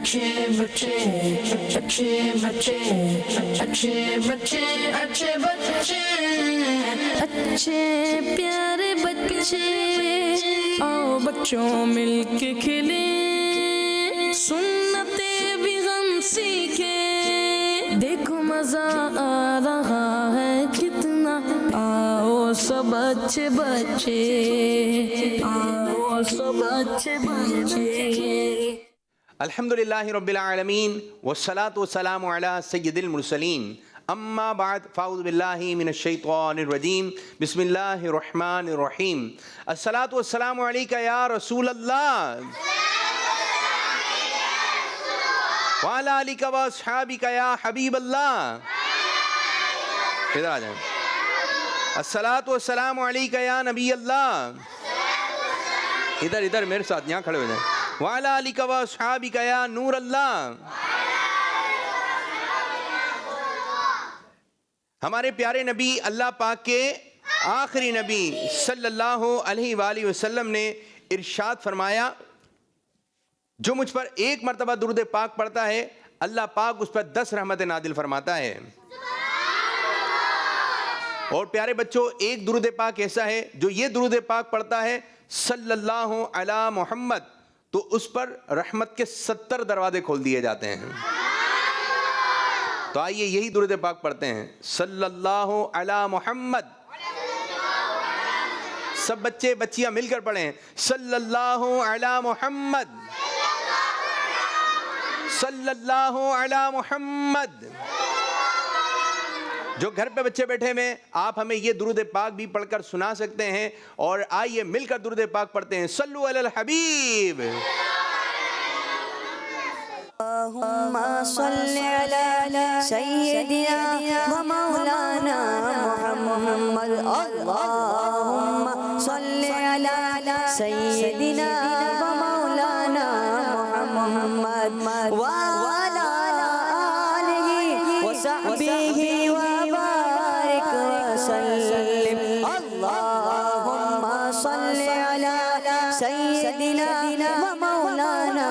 अच्छे बच्चे अच्छे बच्चे अच्छे बच्चे अच्छे बच्चे अच्छे प्यारे बच्चे आओ बच्चों मिलके खेले सुन्नते भी हम सीखे देखो मजा आ रहा है कितना आओ सब अच्छे बच्चे आओ सब अच्छे बच्चे। अल्हम्दुलिल्लाहि रब्बिल आलमीन वस्सलातु वस्सलामु अला सय्यिदिल मुरसलीन अम्मा बाद फ़ाऊज़ु बिल्लाहि मिनश शैतानिर रजीम बिस्मिल्लाहिर रहमानिर रहीम अस्सलातु वस्सलामु अलैका या रसूल अल्लाह व अला आलिका व अस्हाबिका या हबीब अल्लाह। इधर आ जाएं। अस्सलातु वस्सलामु अलैका या नबी अल्लाह। इधर इधर मेरे साथ यहाँ खड़े हो जाएं। वाला अलिका व अस्हाबिका या नूर अल्लाह। हमारे प्यारे नबी अल्लाह पाक के आखिरी नबी सल्लल्लाहु अलैहि वसल्लम ने इरशाद फरमाया, जो मुझ पर एक मरतबा दुरूद पाक पढ़ता है अल्लाह पाक उस पर 10 रहमत नादिल फरमाता है। और प्यारे बच्चों, एक दुरूद पाक ऐसा है जो ये दुरूद पाक पढ़ता है सल्लल्लाहु अला मोहम्मद, तो उस पर रहमत के 70 दरवाजे खोल दिए जाते हैं। तो आइए यही दुरूद पाक पढ़ते हैं, सल्लल्लाहु अला मोहम्मद। सब बच्चे बच्चियां मिलकर पढ़ें, सल्लल्लाहु अला मोहम्मद सल्लल्लाहु अला मोहम्मद। जो घर पे बच्चे बैठे हुए हैं, आप हमें ये दुरूद पाक भी पढ़कर सुना सकते हैं। और आइए मिलकर दुरूद पाक पढ़ते हैं, सल्लु अलल हबीब। अल्लाहुम्मा सल्लि अला सय्यिदिना व मौलाना मुहम्मद। अल्लाहुम्मा सल्लि अला सय्यिदिना व मौलाना मुहम्मद व अला आलिहि व सहबिहि व बारिक व सल्लिम। अल्लाहुम्मा सल्लि अला सय्यिदिना व मौलाना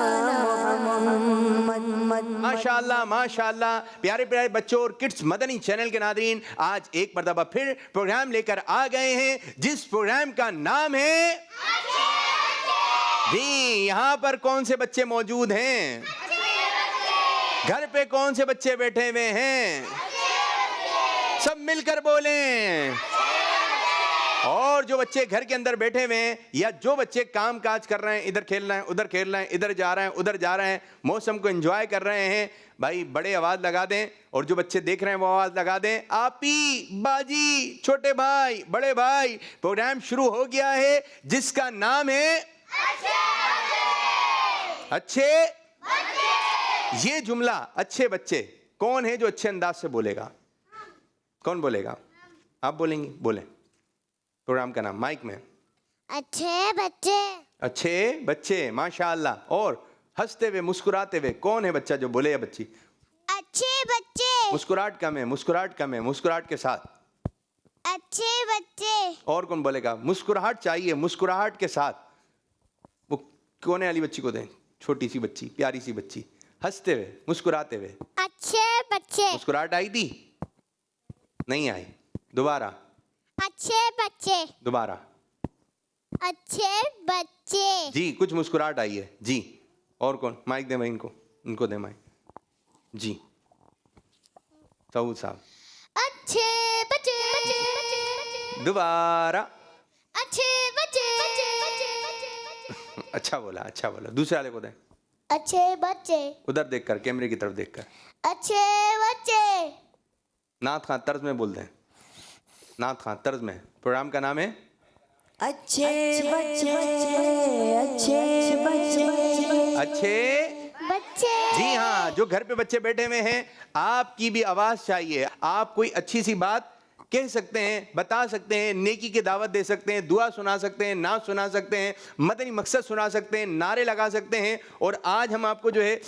माशाअल्लाह माशाअल्लाह। प्यारे प्यारे बच्चों और किड्स मदनी चैनल के नादरीन, आज एक मरतबा फिर प्रोग्राम लेकर आ गए हैं, जिस प्रोग्राम का नाम है जी। यहाँ पर कौन से बच्चे मौजूद हैं? घर पे कौन से बच्चे बैठे हुए हैं? सब मिलकर बोलें। और जो बच्चे घर के अंदर बैठे हुए हैं या जो बच्चे काम काज कर रहे हैं, इधर खेल रहे हैं उधर खेल रहे हैं, इधर जा रहे हैं उधर जा रहे हैं, मौसम को एंजॉय कर रहे हैं, भाई बड़े आवाज़ लगा दें। और जो बच्चे देख रहे हैं वो आवाज़ लगा दें, आपी बाजी छोटे भाई बड़े भाई, प्रोग्राम शुरू हो गया है जिसका नाम है अच्छे बच्चे। ये जुमला अच्छे बच्चे कौन है जो अच्छे अंदाज से बोलेगा? कौन बोलेगा? आप बोलेंगी? बोले प्रोग्राम का नाम माइक में। अच्छे बच्चे। अच्छे बच्चे, माशाअल्लाह। और हंसते हुए मुस्कुराते हुए कौन है बच्चा जो बोले या बच्ची? अच्छे बच्चे। मुस्कुराहट कम है, मुस्कुराहट कम है, मुस्कुराहट के साथ। अच्छे बच्चे। और कौन बोलेगा? मुस्कुराहट चाहिए, मुस्कुराहट के साथ। वो कोने वाली बच्ची को दें, छोटी सी बच्ची, प्यारी सी बच्ची, हंसते हुए मुस्कुराते हुए। अच्छे बच्चे। मुस्कुराहट आई थी? नहीं आई। दोबारा। अच्छे बच्चे। दोबारा। अच्छे बच्चे। जी कुछ मुस्कुराहट आई है जी। और कौन? माइक दे भाई इनको, इनको दे माइक जी। सऊद साहब। अच्छे बच्चे। दोबारा। अच्छे बच्चे। अच्छा बोला, अच्छा बोला। दूसरे वाले को दें। अच्छे बच्चे। उधर देखकर, कैमरे की तरफ देखकर। अच्छे बच्चे। नात खां तर्ज में बोल दें, नात खां तर्ज में। प्रोग्राम का नाम है अच्छे बच्चे अच्छे बच्चे अच्छे बच्चे। जी हाँ, जो घर पे बच्चे बैठे हुए हैं, आपकी भी आवाज़ चाहिए। आप कोई अच्छी सी बात कह सकते हैं, बता सकते हैं, नेकी की दावत दे सकते हैं, दुआ सुना सकते हैं, नाच सुना सकते हैं, मदनी मकसद सुना सकते हैं, नारे लगा सकते हैं। और आज हम आपको जो है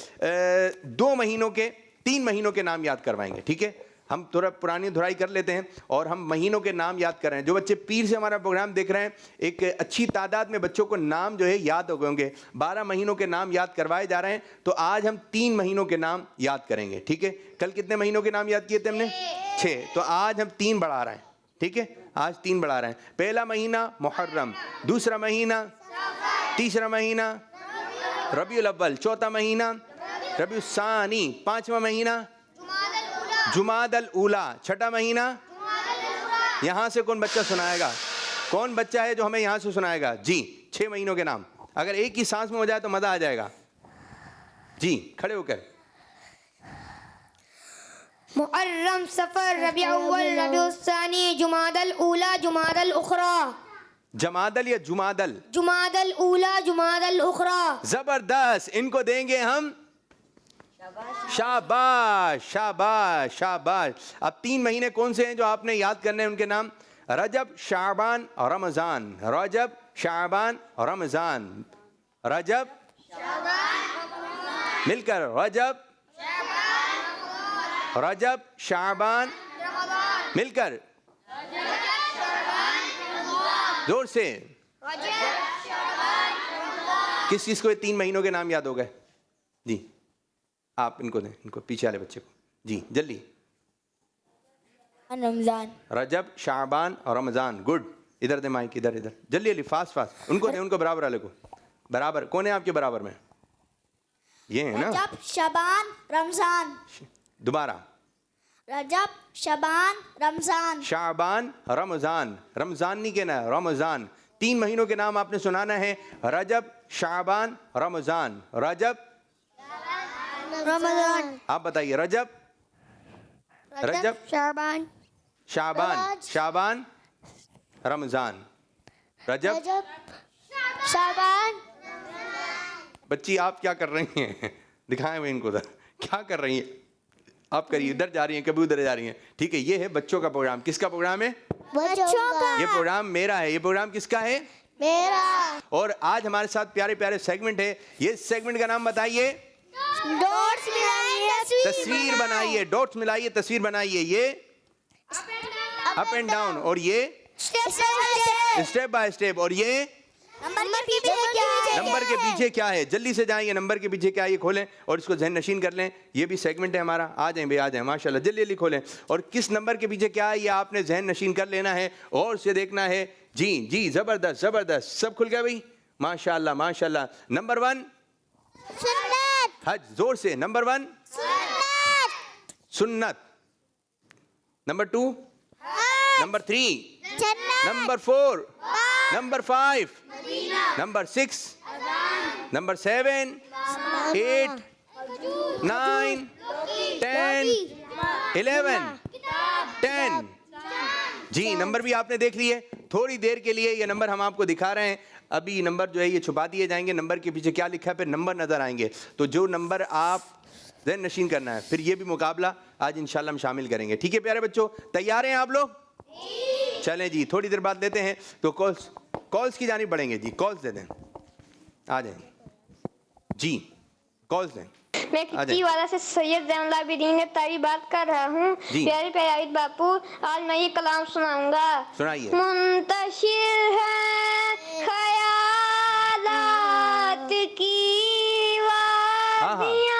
2 महीनों के 3 महीनों के नाम याद करवाएंगे, ठीक है? हम थोड़ा पुरानी धुराई कर लेते हैं और हम महीनों के नाम याद कर रहे हैं। जो बच्चे पीर से हमारा प्रोग्राम देख रहे हैं, एक अच्छी तादाद में बच्चों को नाम जो है याद हो गए होंगे। 12 महीनों के नाम याद करवाए जा रहे हैं, तो आज हम 3 महीनों के नाम याद करेंगे, ठीक है। कल कितने महीनों के नाम याद किए थे हमने? 6। तो आज हम 3 बढ़ा रहे हैं, ठीक है। आज 3 बढ़ा रहे हैं। पहला महीना मुहर्रम, दूसरा महीना, तीसरा महीना रबीउल अव्वल, चौथा महीना रबीउल सानी, 5वां महीना जुमादल ऊला, 6ठा महीना। यहाँ से कौन बच्चा सुनाएगा? कौन बच्चा है जो हमें यहाँ से सुनाएगा? जी, 6 महीनों के नाम अगर एक ही सांस में हो जाए तो मजा आ जाएगा। जी, खड़े होकर। मुहर्रम, सफर, रबीउल अव्वल, रबीउल सानी, जुमादल ऊला, जुमादल उखरा। जमादल या जुमादल? जुमादल ऊला, जुमादल उखरा। जबरदस्त, इनको देंगे हम शाबाश शाबाश शाबाश। अब 3 महीने कौन से हैं जो आपने याद करने हैं? उनके नाम रजब, शाबान और रमजान। रजब, शाबान और रमजान। रजब, मिलकर रजब, रजब, शाबान, मिलकर जोर से। किस चीज को ये 3 महीनों के नाम याद हो गए? जी, आप इनको दें, इनको पीछे वाले बच्चे को। जी जल्दी। रमजान, रजब, शाबान और रमजान। गुड। इधर दे माइक, इधर इधर, जल्दी जल्दी, फास्ट फास्ट। उनको दे, उनको बराबर वाले को। बराबर कौन है आपके बराबर में? ये है ना? रजब, शबान, रमजान। दोबारा। रजब, शबान, रमजान। शाबान, रमजान। रमजान नहीं कहना, रमजान। 3 महीनों के नाम आपने सुनाना है। रजब, शाबान, रमजान। रजब, रमजान। आप बताइए। रजब, रजब, शबान, शाबान, शाबान, रमजान। रजब। रजब, शबान। बच्ची आप क्या कर रही हैं? दिखाएं मैं इनको उधर क्या कर रही हैं। आप करिए, इधर जा रही हैं, कभी उधर जा रही हैं, ठीक है। ये है बच्चों का प्रोग्राम। किसका प्रोग्राम है? बच्चों का। ये प्रोग्राम मेरा है। ये प्रोग्राम किसका है? मेरा। और आज हमारे साथ प्यारे प्यारे सेगमेंट है। ये सेगमेंट का नाम बताइए। डॉट्स मिलाइए, तस्वीर बनाइए, डॉट्स मिलाइए, तस्वीर बनाइए। ये अप एंड डाउन, और ये स्टेप बाय स्टेप, और ये नंबर के पीछे क्या है? नंबर के पीछे क्या है? जल्दी से जाएंगे, नंबर के पीछे क्या है ये खोलें और इसको जहन नशीन कर लें। ये भी सेगमेंट है हमारा। आ जाएं भाई, आ जाएं, माशाल्लाह। जल्दी जल्दी खोलें और किस नंबर के पीछे क्या है ये आपने जहन नशीन कर लेना है और उसे देखना है। जी जी, जबरदस्त जबरदस्त, सब खुल गया भाई, माशाल्लाह माशाल्लाह। नंबर 1 सुन्नत। हज, जोर से। नंबर 1 सुन्नत। सुन्नत। नंबर 2, नंबर 3, जन्नत। Number 4, number 5, number 6, number 7, 8, 9, 10, 11, 10। जी, नंबर भी आपने देख लिए। थोड़ी देर के लिए ये नंबर हम आपको दिखा रहे हैं। अभी नंबर जो है ये छुपा दिए जाएंगे। नंबर के पीछे क्या लिखा है, फिर नंबर नजर आएंगे। तो जो नंबर आप ज़हन नशीन करना है, फिर ये भी मुकाबला आज इंशाल्लाह हम शामिल करेंगे। ठीक है प्यारे बच्चों, तैयार हैं आप लोग? चलें जी, थोड़ी देर बाद लेते हैं। तो कॉल्स की जानिब बढ़ेंगे जी। कॉल्स दे दें, आ जाएं जी, कॉल्स दें। मैं किसी वाला से सैयद जैनुल आबिदीन तारी बात कर रहा हूँ। जी। प्यारे प्यारे बापू, आज मैं ये कलाम सुनाऊंगा। सुनाइए। मुंतशिर है ख्यालात की वादियाँ,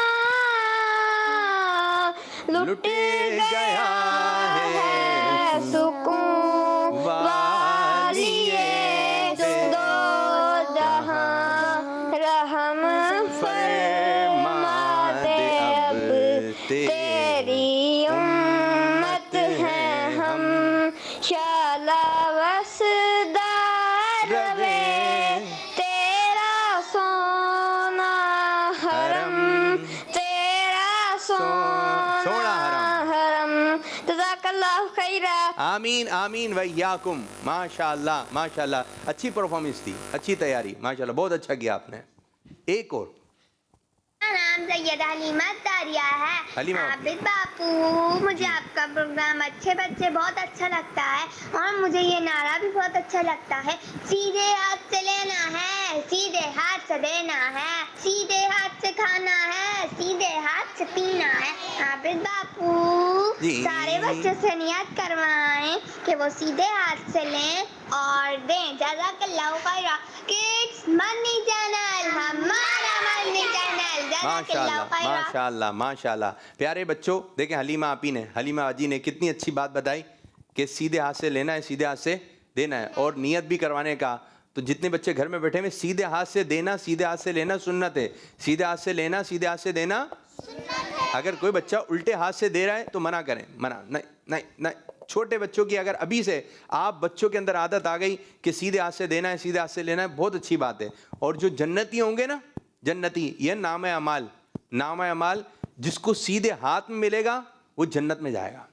लुट गया है सुकून वालिए दो जहां, रहम फरमा दे अब तेरी उम्मत है हम, शाला वसदार रवे तेरा सोना हरम, तेरा सोना हरम। जज़ाकल्लाहु खैरा। आमीन आमीन वैयाकुम। माशाल्लाह माशाल्लाह, अच्छी परफॉर्मेंस थी, अच्छी तैयारी, माशाल्लाह, बहुत अच्छा किया आपने। एक और। मेरा नाम सैयद हलीमा तारिया है। हलीमा। आबिद बापू, मुझे आपका प्रोग्राम अच्छे बच्चे बहुत अच्छा लगता है और मुझे ये नारा भी बहुत अच्छा लगता है। सीधे हाथ से लेना है, सीधे हाथ से देना है, सीधे हाथ से खाना है, सीधे हाथ से पीना है। आबिद बापू। जी। सारे बच्चों से नियत करवाएं कि वो सीधे हाथ से लें और दें। जज़ाकल्लाहु खैरा। किड्स मनी चैनल, हमारा मनी चैनल। माशाल्लाह जज़ाकल्लाहु खैरा। माशाल्लाह माशाल्लाह। प्यारे बच्चों, देखें हलीमा आजी ने कितनी अच्छी बात बताई कि सीधे हाथ से लेना है, सीधे हाथ से देना है, और नियत भी करवाने का। तो जितने बच्चे घर में बैठे हुए, सीधे हाथ से देना, सीधे हाथ से लेना सुन्नत है। सीधे हाथ से लेना, सीधे हाथ से देना। अगर कोई बच्चा उल्टे हाथ से दे रहा है तो मना करें, मना नहीं नहीं नहीं। छोटे बच्चों की अगर अभी से आप बच्चों के अंदर आदत आ गई कि सीधे हाथ से देना है, सीधे हाथ से लेना है, बहुत अच्छी बात है। और जो जन्नती होंगे ना, जन्नती, ये नाम अमाल, नाम अमाल जिसको सीधे हाथ में मिलेगा वो जन्नत में जाएगा।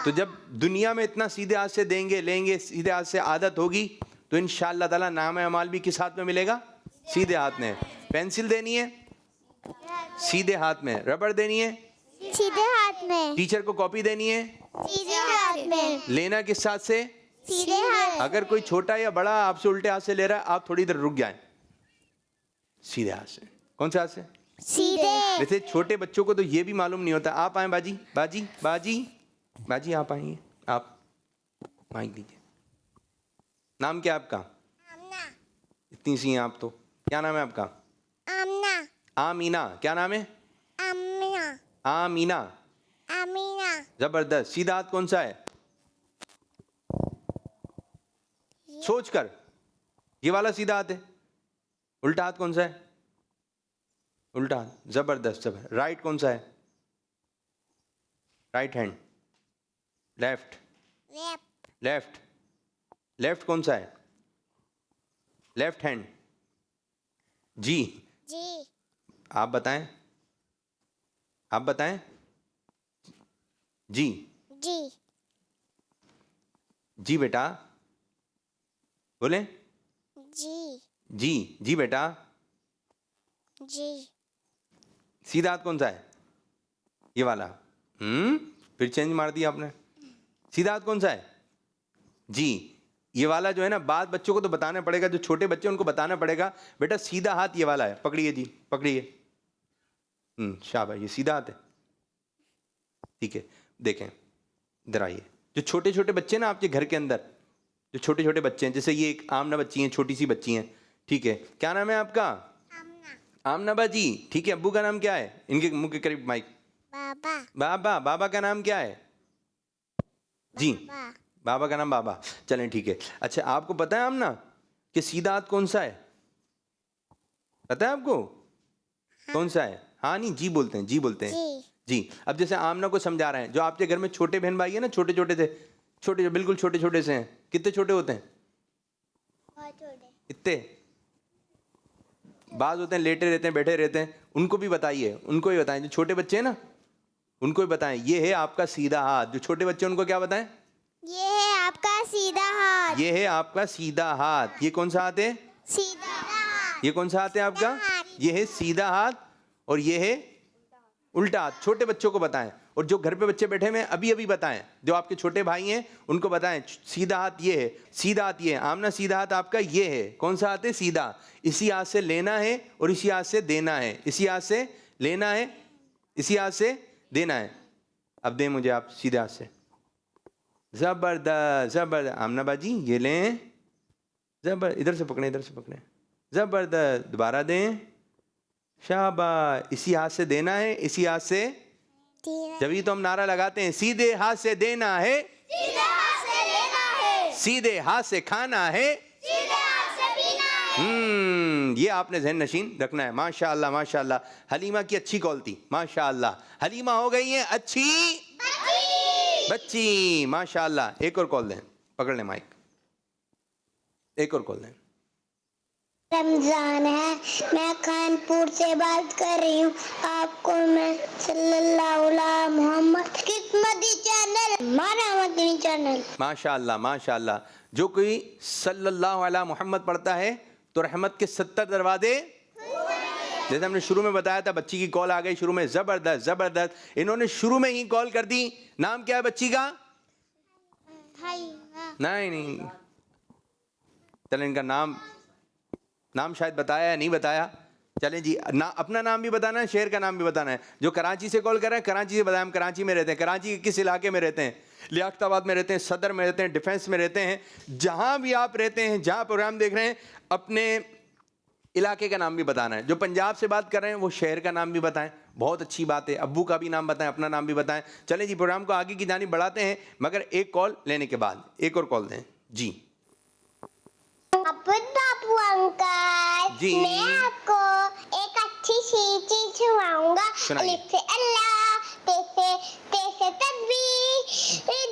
तो जब दुनिया में इतना सीधे हाथ से देंगे, लेंगे, सीधे हाथ से आदत होगी, तो इंशाअल्लाह ताला नाम अमाल भी किस हाथ में मिलेगा? सीधे हाथ में। पेंसिल देनी है सीधे हाथ में, रबड़ देनी है सीधे हाथ में, टीचर को कॉपी देनी है सीधे हाथ में, लेना किस हाथ से? सीधे हाथ। अगर कोई छोटा या बड़ा आपसे उल्टे हाथ से ले रहा है, आप थोड़ी देर रुक जाएं, सीधे हाथ से। कौन से हाथ से? सीधे। वैसे छोटे बच्चों को तो ये भी मालूम नहीं होता। आप आए बाजी, बाजी बाजी बाजी, आप आइए, आप माइक दीजिए। नाम क्या है आपका? आमना। इतनी सी हैं आप तो। क्या नाम है आपका? आमना। आमीना। क्या नाम है? आमीना। आमीना। आमीना। जबरदस्त। सीधा हाथ कौन सा है? सोच कर। ये वाला सीधा हाथ है। उल्टा हाथ कौन सा है? उल्टा हाथ। जबरदस्त। जबरदस्त। राइट कौन सा है? Right hand. Left. Left. Left. Left कौन सा है? Left hand. जी। जी। आप बताएं, आप बताएं। जी। जी। जी बेटा बोले। जी। जी। जी बेटा। जी। सीधा हाथ कौन सा है? ये वाला। फिर चेंज मार दिया आपने। सीधा हाथ कौन सा है? जी। ये वाला जो है ना, बात बच्चों को तो बताना पड़ेगा, जो छोटे बच्चे उनको बताना पड़ेगा, बेटा सीधा हाथ ये वाला है, पकड़िए जी, पकड़िए। शाबाश, ये सीधा हाथ है। ठीक है, देखें इधर आइए। जो छोटे छोटे बच्चे ना आपके घर के अंदर, जो छोटे छोटे बच्चे हैं, जैसे ये एक आमना बच्ची हैं, छोटी सी बच्ची हैं, ठीक है, क्या नाम है आपका? आमना। आमना बाजी, ठीक है। अब्बू का नाम क्या है? इनके मुंह के करीब माइक। बाबा। बाबा। बाबा का नाम क्या है? जी। बाबा। बाबा का नाम बाबा। चलें ठीक है। अच्छा, आपको पता है आमना कि सीधा हाथ कौन सा है? पता है आपको? कौन सा है? हाँ नहीं, जी बोलते हैं, जी बोलते हैं। जी। जी। अब जैसे आमना को समझा रहे हैं, जो आपके घर में छोटे बहन भाई है ना, छोटे छोटे से, छोटे बिल्कुल छोटे छोटे से हैं, कितने छोटे होते हैं? बहुत छोटे। इतने बाज होते हैं, लेटे रहते हैं, बैठे रहते हैं। उनको भी बताइए, उनको भी बताएं, जो छोटे बच्चे हैं ना उनको भी बताएं, ये है आपका सीधा हाथ। जो छोटे बच्चे उनको क्या बताएं? ये है आपका सीधा हाथ। ये है आपका सीधा हाथ। ये कौन सा हाथ है? सीधा हाथ। ये कौन सा हाथ है आपका? ये है सीधा हाथ, और ये है उल्टा हाथ। छोटे बच्चों को बताएं, और जो घर पे बच्चे बैठे हुए हैं अभी अभी बताएं, जो आपके छोटे भाई हैं उनको बताएं, सीधा हाथ ये है, सीधा हाथ ये है। आमना सीधा हाथ आपका ये है। कौन सा हाथ है? सीधा। इसी हाथ से लेना है और इसी हाथ से देना है। इसी हाथ से लेना है, इसी हाथ से देना है। अब दें मुझे आप सीधे हाथ से। जबरदस्त जबरदस्त। आमना बाजी ये लें, जबर, इधर से पकड़े, इधर से पकड़े, जबरदस्त। दोबारा दें, शाबाश। इसी हाथ से देना है, इसी हाथ से। जब तो हम नारा लगाते हैं, सीधे हाथ से देना है, सीधे हाथ से लेना है, सीधे हाथ से खाना है, सीधे हाथ से पीना है। ये आपने ज़हन नशीन रखना है। माशाअल्लाह माशाअल्लाह। हलीमा की अच्छी कॉल थी, माशाअल्लाह। हलीमा हो गई है अच्छी बच्ची, माशाअल्लाह। एक और कॉल दें, पकड़ लें माइक, एक और कॉल दें। रमजान है, मैं कानपुर से बात कर रही हूँ। आपको मैं सल्लल्लाहु अलैहि मोहम्मद किस्मती चैनल, हमारा मदनी चैनल। माशाअल्लाह माशाअल्लाह। जो कोई सल्लल्लाहु अलैहि मोहम्मद पढ़ता है तो रहमत के 70 दरवाजे, जैसे हमने शुरू में बताया था, बच्ची की कॉल आ गई शुरू में। जबरदस्त जबरदस्त। इन्होंने शुरू में ही कॉल कर दी। नाम क्या है बच्ची का? नहीं, चलो इनका नाम शायद बताया या नहीं बताया, चलें जी, ना अपना नाम भी बताना है, शहर का नाम भी बताना है। जो कराची से कॉल कर रहे हैं, कराची से बताएं, हम कराची में रहते हैं। कराची के किस इलाके में रहते हैं? लियाकताबाद में रहते हैं, सदर में रहते हैं, डिफेंस में रहते हैं। जहां भी आप रहते हैं, जहां प्रोग्राम देख रहे हैं, अपने इलाके का नाम भी बताना है। जो पंजाब से बात कर रहे हैं वो शहर का नाम भी बताएं, बहुत अच्छी बात है। अब्बू का भी नाम बताएं, अपना नाम भी बताएं। चलें जी, प्रोग्राम को आगे की जानिब बढ़ाते हैं, मगर एक कॉल लेने के बाद। एक और कॉल दें जी। बापू अंकल, जी। मैं आपको एक अच्छी सी चीज सुनाऊंगा। सुनाइए। अलिफ से अल्लाह, ते से तस्बीह,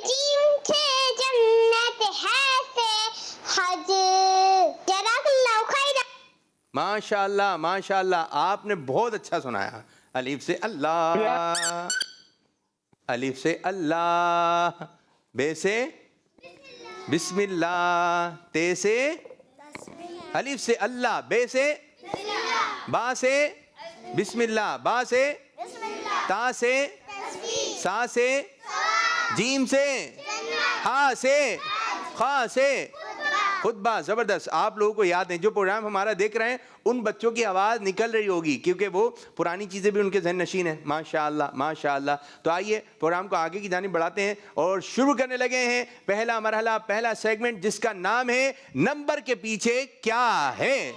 जीम से जन्नत, है से हज। जज़ाकल्लाहु खैरन। माशाअल्लाह माशाअल्लाह, आपने बहुत अच्छा सुनाया। अलिफ से अल्लाह, अलिफ से अल्लाह, बे से बिस्मिल्लाह, ते से अलिफ से अल्लाह, बे से बा से बिस्मिल्लाह, बा से ता से सा से जीम से हा से खा से खुतबा। ज़बरदस्त। आप लोगों को याद है, जो प्रोग्राम हमारा देख रहे हैं उन बच्चों की आवाज़ निकल रही होगी, क्योंकि वो पुरानी चीज़ें भी उनके ज़हन नशीन है। माशाअल्लाह माशाअल्लाह। तो आइए प्रोग्राम को आगे की जानिब बढ़ाते हैं और शुरू करने लगे हैं पहला मरहला, पहला सेगमेंट, जिसका नाम है नंबर के पीछे क्या है।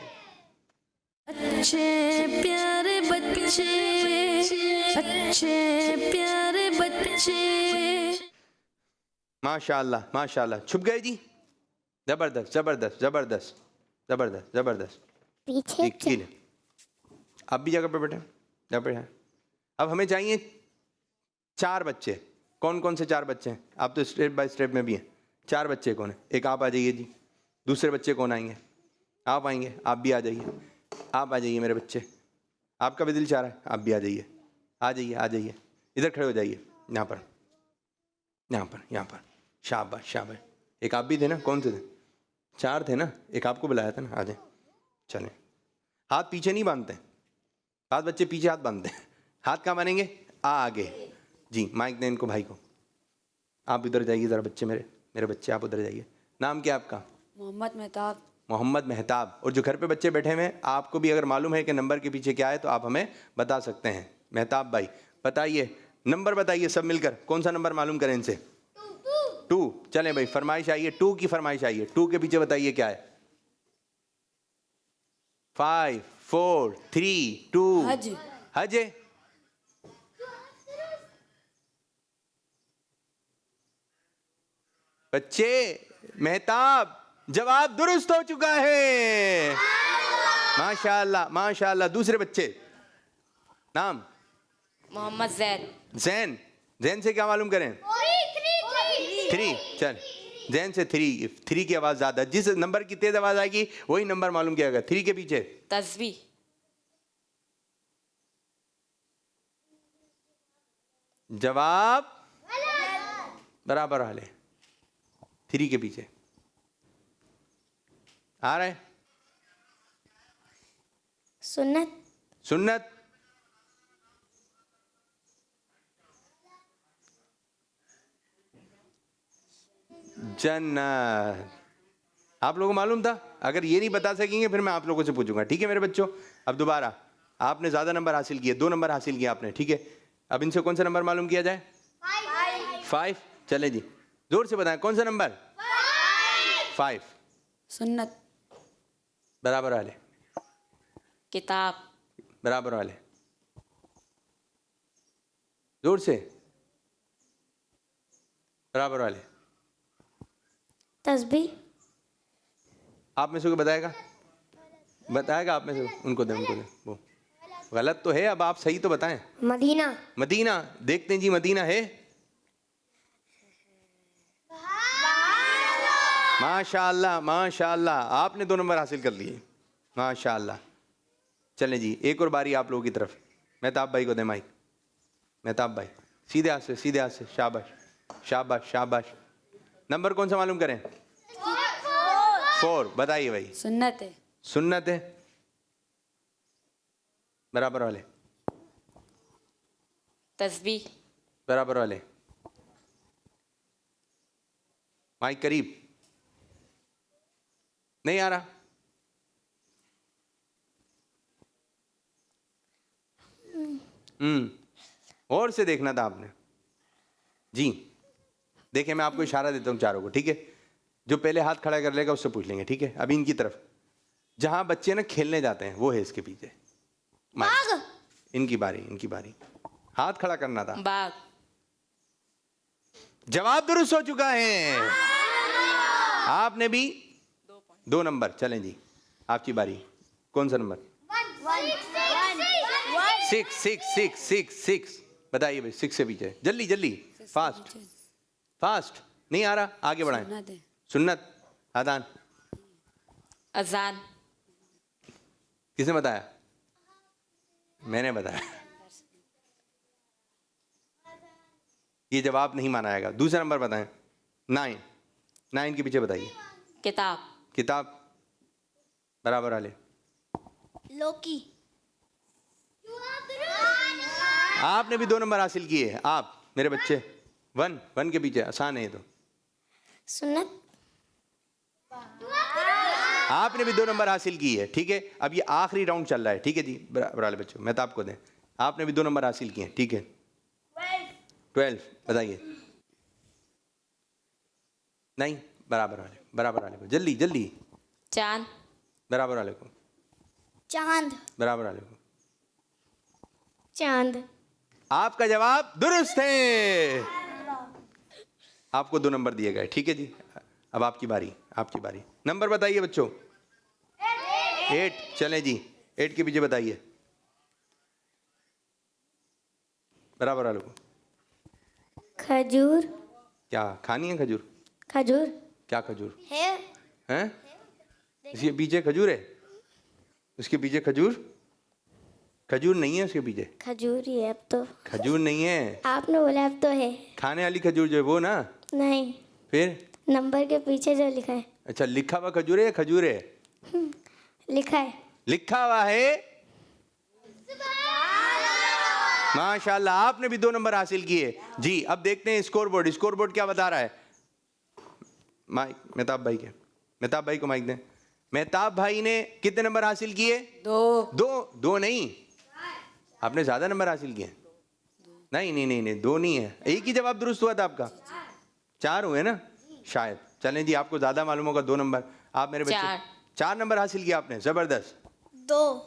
अच्छे प्यारे बच्चे, अच्छे प्यारे बच्चे। माशाअल्लाह माशाअल्लाह। छुप गए जी। ज़बरदस्त ज़बरदस्त ज़बरदस्त ज़बरदस्त ज़बरदस्त। पीछे ठीक है, आप भी जगह पे बैठे, जगह पे हैं। अब हमें चाहिए 4 बच्चे। कौन कौन से 4 बच्चे हैं? आप तो स्टेप बाय स्टेप में भी हैं। 4 बच्चे कौन है? एक आप आ जाइए जी। दूसरे बच्चे कौन आएंगे? आप आएंगे। आप भी आ जाइए, आप आ जाइए मेरे बच्चे। आपका भी दिल चाह रहा है, आप भी आ जाइए, आ जाइए आ जाइए। इधर खड़े हो जाइए, यहाँ पर यहाँ पर यहाँ पर। शाबाश शाबाश। एक आप भी थे ना? कौन से थे? 4 थे ना? एक आपको बुलाया था ना? आ जाए। चलें, हाथ पीछे नहीं बांधते, 5 बच्चे पीछे हाथ बांधते हैं। हाथ कहाँ बांधेंगे? आगे जी। माइक दें इनको, भाई को। आप इधर जाइए ज़रा, बच्चे मेरे बच्चे, आप उधर जाइए। नाम क्या आपका? मोहम्मद मेहताब। मोहम्मद मेहताब। और जो घर पे बच्चे बैठे हुए हैं, आपको भी अगर मालूम है कि नंबर के पीछे क्या है तो आप हमें बता सकते हैं। मेहताब भाई बताइए, नंबर बताइए सब मिलकर, कौन सा नंबर मालूम करें इनसे? 2। चलें भाई, फरमाइश आई है, 2 की फरमाइश आई है। 2 के पीछे बताइए क्या है? 5 4 3 2। हज। हज है। बच्चे, मेहताब, जवाब दुरुस्त हो चुका है। माशाअल्लाह माशाअल्लाह। दूसरे बच्चे, नाम? मोहम्मद जैद। जैन। जैन से क्या मालूम करें? 3। चल, जैन से 3 की आवाज़ ज़्यादा। जिस नंबर की तेज आवाज़ आएगी वही नंबर मालूम किया गया। 3 के पीछे तस्बीह। जवाब बराबर वाले। 3 के पीछे आ रहा है सुन्नत। सुन्नत। जन्नत। आप लोगों को मालूम था? अगर ये नहीं बता सकेंगे फिर मैं आप लोगों से पूछूंगा, ठीक है मेरे बच्चों? अब दोबारा, आपने ज़्यादा नंबर हासिल किए, 2 नंबर हासिल किए आपने, ठीक है? अब इनसे कौन सा नंबर मालूम किया जाए? 5। चले जी, जोर से बताएं, कौन सा नंबर? 5। सुन्नत। बराबर वाले। किताब। बराबर वाले। जोर से। बराबर वाले। तस्बीह। आप में से कोई बताएगा? बताएगा आप में से? उनको दे वो गलत तो है, अब आप सही तो बताएं। मदीना। मदीना। देखते हैं जी, मदीना है। माशाअल्लाह माशाअल्लाह, आपने 2 नंबर हासिल कर लिए, माशाअल्लाह। चलें जी, एक और बारी आप लोगों की तरफ। मेहताब भाई को दे माइक। मेहताब भाई सीधे हाथ से, सीधे हाथ से। शाबाश शाबाश शाबाश। नंबर कौन सा मालूम करें? 4। बताइए भाई। सुन्नत है। सुन्नत है। बराबर वाले। तस्बीह। बराबर वाले। माइक करीब। नहीं आ रहा? और से देखना था आपने। जी देखिए, मैं आपको इशारा देता हूँ चारों को, ठीक है? जो पहले हाथ खड़ा कर लेगा उससे पूछ लेंगे, ठीक है? अभी इनकी तरफ, जहाँ बच्चे ना खेलने जाते हैं वो है इसके पीछे। बाग। इनकी बारी, इनकी बारी। हाथ खड़ा करना था। बाग। जवाब दुरुस्त हो चुका है। आपने भी 2 नंबर। चलें जी, आपकी बारी। कौन सा नंबर? 6। बताइए भाई, 6 से पीछे। जल्दी जल्दी, फास्ट फास्ट। नहीं आ रहा, आगे बढ़ाएं। सुन्नत, अजान। अजान। किसने बताया? मैंने बताया। ये जवाब नहीं माना जाएगा। दूसरा नंबर बताएं। 9 के पीछे बताइए। किताब। किताब बराबर वाले। लौकी। आपने भी 2 नंबर हासिल किए हैं। आप मेरे बच्चे 1 के पीछे, आसान है ये तो। सुन्नत। आपने भी 2 नंबर हासिल किए है, ठीक है? अब ये आखिरी राउंड चल रहा है, ठीक है जी? बराबर वाले बच्चों, मैं तो आपको दें। आपने भी 2 नंबर हासिल किए हैं, ठीक है? 12 बताइए। नहीं, बराबर वाले को। जल्दी जल्दी। चांद। बराबर वाले को। चांद। बराबर वाले को। चांद। आपका जवाब दुरुस्त है। आपको 2 नंबर दिए गए, ठीक है जी? अब आपकी बारी, आपकी बारी। नंबर बताइए बच्चों। 8। चलें जी, 8 के पीछे बताइए। बराबर वालों को। खजूर। क्या खानी है खजूर? खजूर क्या खजूर है? हैं? इसके पीछे खजूर है? उसके पीछे खजूर नहीं है उसके पीछे। खजूर ही है अब तो। खजूर नहीं है, आपने बोला अब तो है। खाने वाली खजूर जो है वो ना। नहीं, फिर नंबर के पीछे जो लिखा है। अच्छा, लिखा हुआ खजूर है या खजूर है? लिखा है। लिखा हुआ है। माशाल्लाह, आपने भी 2 नंबर हासिल किए जी। अब देखते हैं स्कोर बोर्ड क्या बता रहा है। माइक मेहताब भाई के, मेहताब भाई को माइक दें। मेहताब भाई ने कितने नंबर हासिल किए? 2 नहीं, आपने ज्यादा नंबर हासिल किए। नहीं 2 नहीं है, एक ही जवाब दुरुस्त हुआ था आपका। 4 हुए ना शायद। चलें जी, आपको ज्यादा मालूम होगा। 2 नंबर। आप मेरे बच्चे 4 नंबर हासिल किया आपने, जबरदस्त।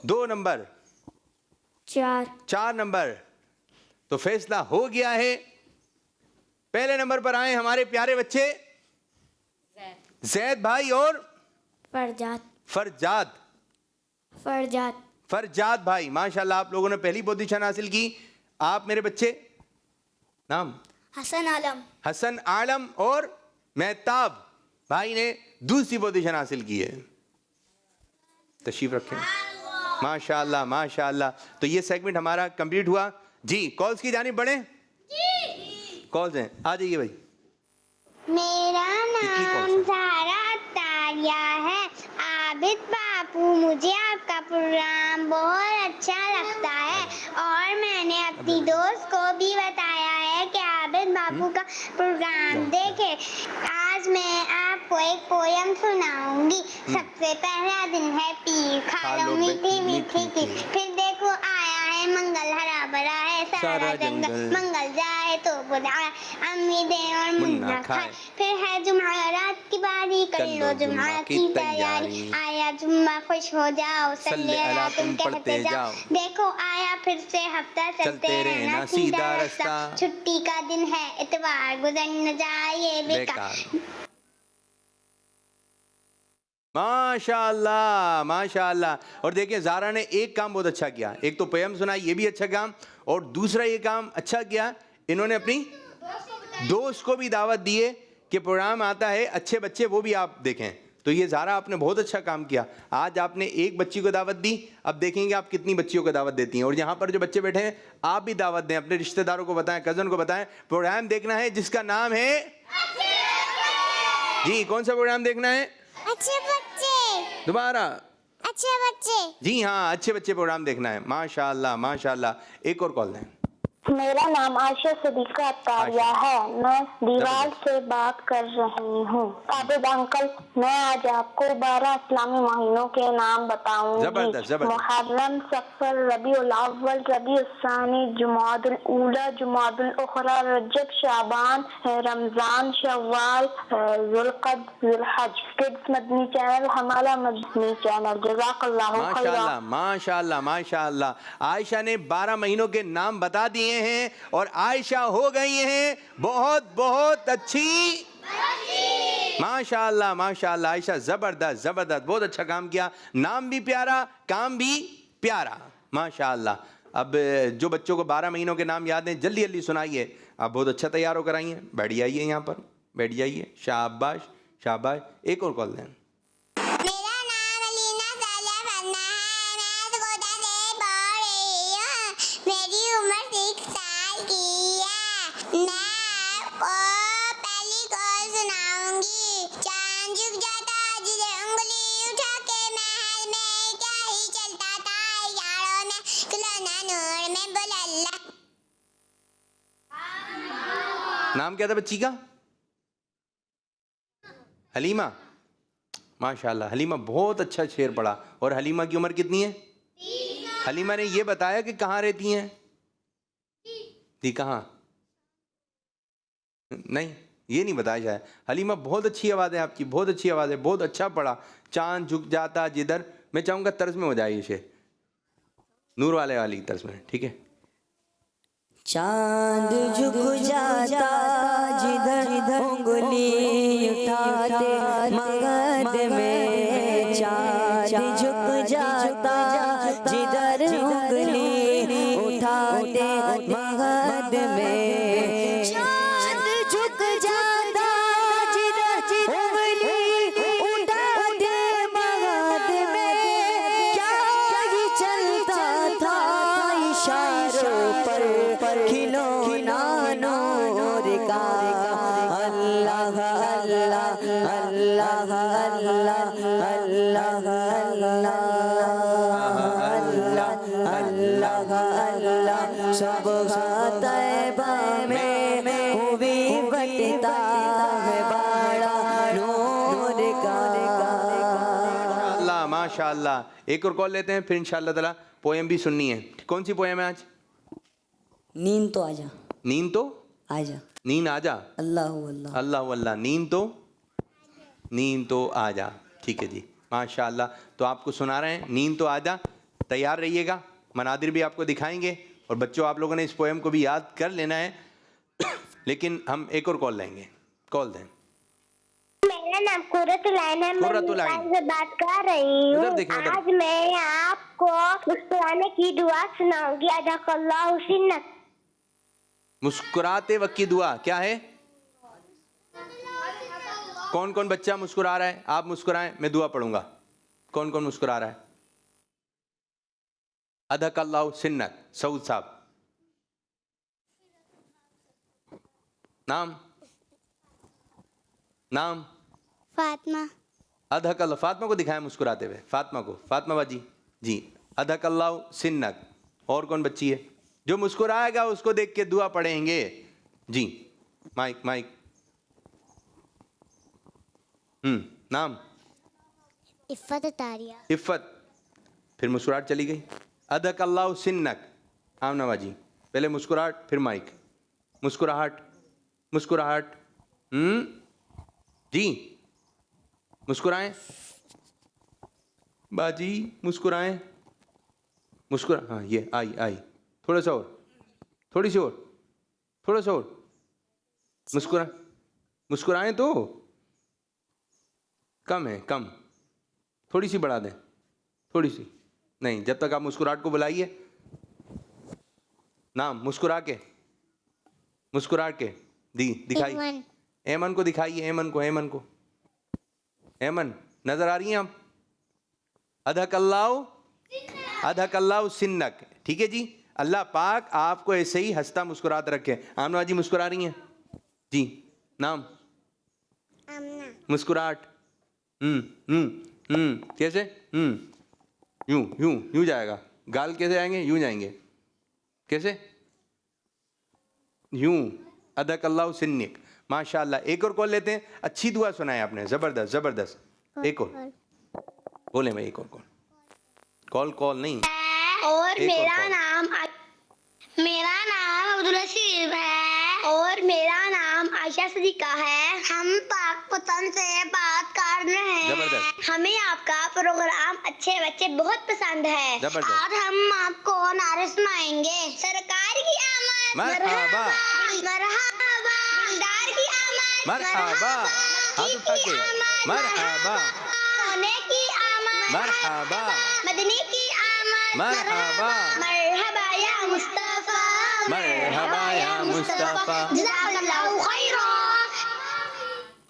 2 नंबर, 4 नंबर। तो फैसला हो गया है। पहले नंबर पर आए हमारे प्यारे बच्चे जैद भाई और फरजाद भाई। माशाल्लाह, आप लोगों ने पहली पोजीशन हासिल की। आप मेरे बच्चे नाम? हसन आलम और मेहताब भाई ने दूसरी पोजीशन हासिल की है। तशरीफ रखें। माशाल्लाह। तो ये सेगमेंट हमारा कंप्लीट हुआ जी। कॉल्स की जानिब बढ़े। कॉल्स हैं, आ जाइए भाई। मेरा नाम ज़ारा तारिया है। आबिद बापू, मुझे आपका प्रोग्राम बहुत अच्छा लगता है और मैंने अपनी दोस्त को भी बताया है कि आबिद बापू का प्रोग्राम देखे। आज मैं आपको एक पोयम सुनाऊंगी। सबसे पहला दिन है पीर खा लो मीठी मीठी की, फिर देखो आया है मंगल, हरा भरा है सारा जंगल, मंगल जाए तो बुरा अम्मी दे और मुन्ना खाए। फिर है जुम्मा रात की बारी, कर लो जुम्मा की तैयारी, आया जुम्मा खुश हो जाओ, सल्ले अला तुम कहते जाओ, देखो आया फिर से हफ्ता, चलते रहना सीधा रास्ता, छुट्टी का दिन है इतवार, गुजर न जाए बेकार। माशाल्लाह। और देखिए, ज़ारा ने एक काम बहुत अच्छा किया। एक तो पोयम सुनाई, ये भी अच्छा काम, और दूसरा ये काम अच्छा किया, इन्होंने अपनी दोस्त को भी दावत दी है कि प्रोग्राम आता है, अच्छे बच्चे वो भी आप देखें। तो ये ज़ारा आपने बहुत अच्छा काम किया। आज आपने एक बच्ची को दावत दी, अब देखेंगे आप कितनी बच्चियों को दावत देती हैं। और यहाँ पर जो बच्चे बैठे हैं, आप भी दावत दें, अपने रिश्तेदारों को बताएं, कज़न को बताएं। प्रोग्राम देखना है जिसका नाम है जी। कौन सा प्रोग्राम देखना है? अच्छे बच्चे। दोबारा? अच्छे बच्चे। जी हाँ, अच्छे बच्चे प्रोग्राम देखना है। माशाल्लाह। एक और कॉल दें। मेरा नाम आयशा सदीका अत्तारिया है। मैं दीवार से बात कर रही हूँ। आबिद अंकल, मैं आज आपको 12 इस्लामी महीनों के नाम बताऊंगी। जबरदस्त। मुहर्रम, सफर, रबीउल अव्वल, रबीउल सानी, जुमादुल ऊला, जुमादुल उखरा, रजब, शाबान, रमजान, शव्वाल, जुल्क़द, जुल्हज। किड्स मदनी चैनल हमारा मदनी चैनल। जज़ाकल्लाहु खैरा। माशाल्लाह माशाल्लाह माशाल्लाह। आयशा ने 12 महीनों के नाम बता दिए हैं और आयशा हो गई हैं बहुत बहुत अच्छी। माशाल्लाह माशाल्लाह। आयशा जबरदस्त जबरदस्त, बहुत अच्छा काम किया। नाम भी प्यारा, काम भी प्यारा, माशाल्लाह। अब जो बच्चों को 12 महीनों के नाम याद हैं जल्दी जल्दी सुनाइए। आप बहुत अच्छा तैयार होकर आई हैं। बैठ जाइए, यहाँ पर बैठ जाइए। शाबाश शाबाश। एक और कॉल दें। मेरा नाम अलीना सालिया फन्ना है। मैं गोदा से पढ़ रही हूँ। मेरी उम्र 6 साल की है। मैं आपको पहली कॉल सुनाऊंगी। चांद झुक जाता जिधर उंगली उठा के, महल में क्या ही चलता था, इशारों में खिलौना नूर में बोला अल्लाह। नाम क्या था बच्ची का? हलीमा। माशाल्लाह, हलीमा बहुत अच्छा शेर पढ़ा। और हलीमा की उम्र कितनी है? हलीमा ने ये बताया कि कहाँ रहती हैं? जी कहाँ? नहीं, ये नहीं बताया शायद। हलीमा बहुत अच्छी आवाज़ है आपकी, बहुत अच्छी आवाज़ है, बहुत अच्छा पढ़ा। चांद झुक जाता जिधर, मैं चाहूँगा तर्ज में हो जाए ये शेर, नूर वाले वाली तर्ज में, ठीक है? चांद झुक जाता जिधर उंगली उठाते मगध में। चांद झुक जाता जिधर उंगली उठाते मगध में। चांद झुक जाता जिधर उंगली उठाते मगध में। क्या ही चलता था इशारों पर खिलौना नूर का। अल्लाह अल्लाह अल्लाह अल्लाह अल्लाह अल्लाह अल्लाह अल्लाह। सब तैबा में हुई बटता है बाड़ा नूर का। माशाल्लाह माशाल्लाह। एक और कॉल लेते हैं, फिर इंशाअल्लाह ताला पोएम भी सुननी है। कौन सी पोएम है आज? नींद तो आजा, नींद तो आजा, नींद आजा। अल्लाह अल्लाह अल्लाह अल्लाह। नींद तो आजा। ठीक है जी, माशाल्लाह। तो आपको सुना रहे हैं, नींद तो आजा। तैयार रहिएगा, मनादिर भी आपको दिखाएंगे। और बच्चों, आप लोगों ने इस पोएम को भी याद कर लेना है। लेकिन हम एक और कॉल लेंगे। कॉल दें। मेरा नाम कुर्रतुल ऐन है। मैं कुर्रतुल ऐन नेपाल से बात कर रही हूँ। उधर देखिए, उधर। आज मैं आपको मुस्कुराने की दुआ सुनाऊंगी। अज़ाकल्लाहु सिन्नत। मुस्कुराते वक्त की दुआ क्या है? कौन कौन बच्चा मुस्कुरा रहा है? आप मुस्कुराएं, मैं दुआ पढ़ूंगा। कौन कौन मुस्कुरा रहा है? अज़ाकल्लाहु सिन्नत। सऊद साहब। नाम नाम फातिमा। अधकल्ला। फातिमा को दिखाएं मुस्कुराते हुए। फातिमा को, फातिमा बाजी जी। अधकल्लाहु सिन्नत। और कौन बच्ची है जो मुस्कुराएगा उसको देख के दुआ पढ़ेंगे? जी, माइक माइक। नाम? इफ़्फ़त तारिया। इफ़्फ़त। फिर मुस्कुराहट चली गई। अधकल्लाहु सिन्नक। आमना बाजी, पहले मुस्कुराहट फिर माइक। मुस्कुराहट मुस्कुराहट। जी, मुस्कुराएं बाजी, मुस्कुराएं। मुस्कुरा, हाँ ये आई आई। थोड़ा सा और, थोड़ी सी और, थोड़ा सा और। मुस्कुराएं तो। कम है, कम। थोड़ी सी बढ़ा दें, थोड़ी सी। नहीं, जब तक आप मुस्कुराहट को बुलाइए। नाम? मुस्कुरा के, मुस्कुरा के दिखाइए। ऐमन को दिखाइए, ऐमन को, ऐमन को। ऐमन नजर आ रही हैं आप? अधकल्लाहु सिन्नक। ठीक है जी। अल्लाह पाक आपको ऐसे ही हंसता मुस्कुरात रखे। आमना जी मुस्कुरा रही हैं जी। नाम? मुस्कुराहट। कैसे? यूं यूं यूं जाएगा। गाल कैसे आएंगे? यूं जाएंगे। कैसे? यूं अदक अल्लाह सिन्निक। माशाल्लाह। एक और कॉल लेते हैं। अच्छी दुआ सुनाई आपने, जबरदस्त जबरदस्त। एक और बोले भाई, एक और कॉल कॉल नहीं। और एक और मेरा कॉल। नाम अब्दुल हसीब है और मेरा नाम आयशा सदीका है। हम पाकपतन से बात कर रहे हैं। जबरदस्त। हमें आपका प्रोग्राम अच्छे बच्चे बहुत पसंद है। जबरदस्त। आज हम आपको नारे सुनाएंगे। सरकार की आमद मरहबा मरहबा, दिलदार की आमद मरहबा, हाथ उठा के मरहबा सोने की आमद मरहबा मदनी की आमद मरहबा मरहबा या मुस्तफा मरहबा या मुस्तफा। जज़ाकल्लाहु खैरा।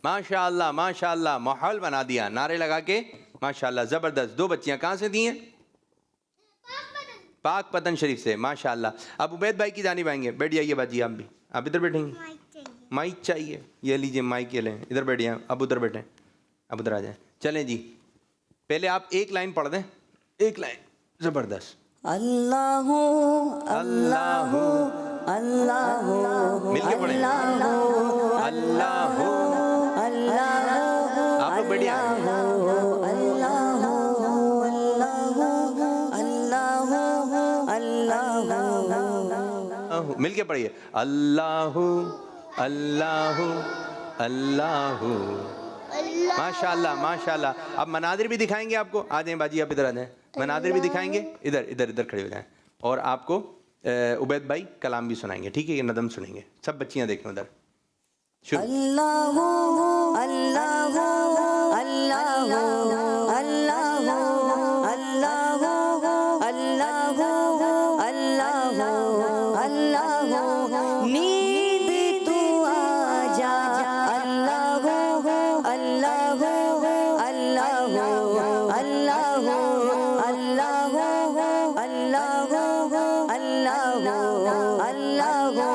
माशाल्लाह माशाल्लाह, माहौल बना दिया नारे लगा के। माशाल्लाह जबरदस्त। दो बच्चियां कहाँ से दी हैं? पाक पतन शरीफ से। माशाल्लाह। अब उबैद भाई की जानिब आएंगे। बैठ जाइए बाजी, आप भी। आप इधर बैठेंगे? माइक चाहिए? ये लीजिए माइक, ये लें। इधर बैठिए। अब उधर बैठें, अब उधर आ जाएं। चलें जी, पहले आप एक लाइन पढ़ दें, एक लाइन। जबरदस्त। अल्लाहु अल्लाहु अल्लाहु मिलके पढ़ें। अल्लाहु अल्लाह अल्लाहु आप लोग बढ़िया। मिलके पढ़िए। अल्लाहु अल्लाहु अल्लाहु। माशाल्लाह माशाल्लाह। अब मनादिर भी दिखाएंगे आपको। आ जाएं बाजी, आप इधर आ जाएं। मनादिर भी दिखाएंगे। इधर इधर इधर खड़े हो जाएं। और आपको उबैद भाई कलाम भी सुनाएंगे, ठीक है? ये नदम सुनेंगे। सब बच्चियां देखें उधर। शुरू। अल्लाहु अल्लाहु अल्लाहु अल्लाहु अल्लाहु अल्लाहु अल्लाहु अल्लाहु। नींद तू आजा अल्लाहु अल्लाहु अल्लाहु अल्लाहु अल्लाहु अल्लाहु अल्लाहु अल्लाहु।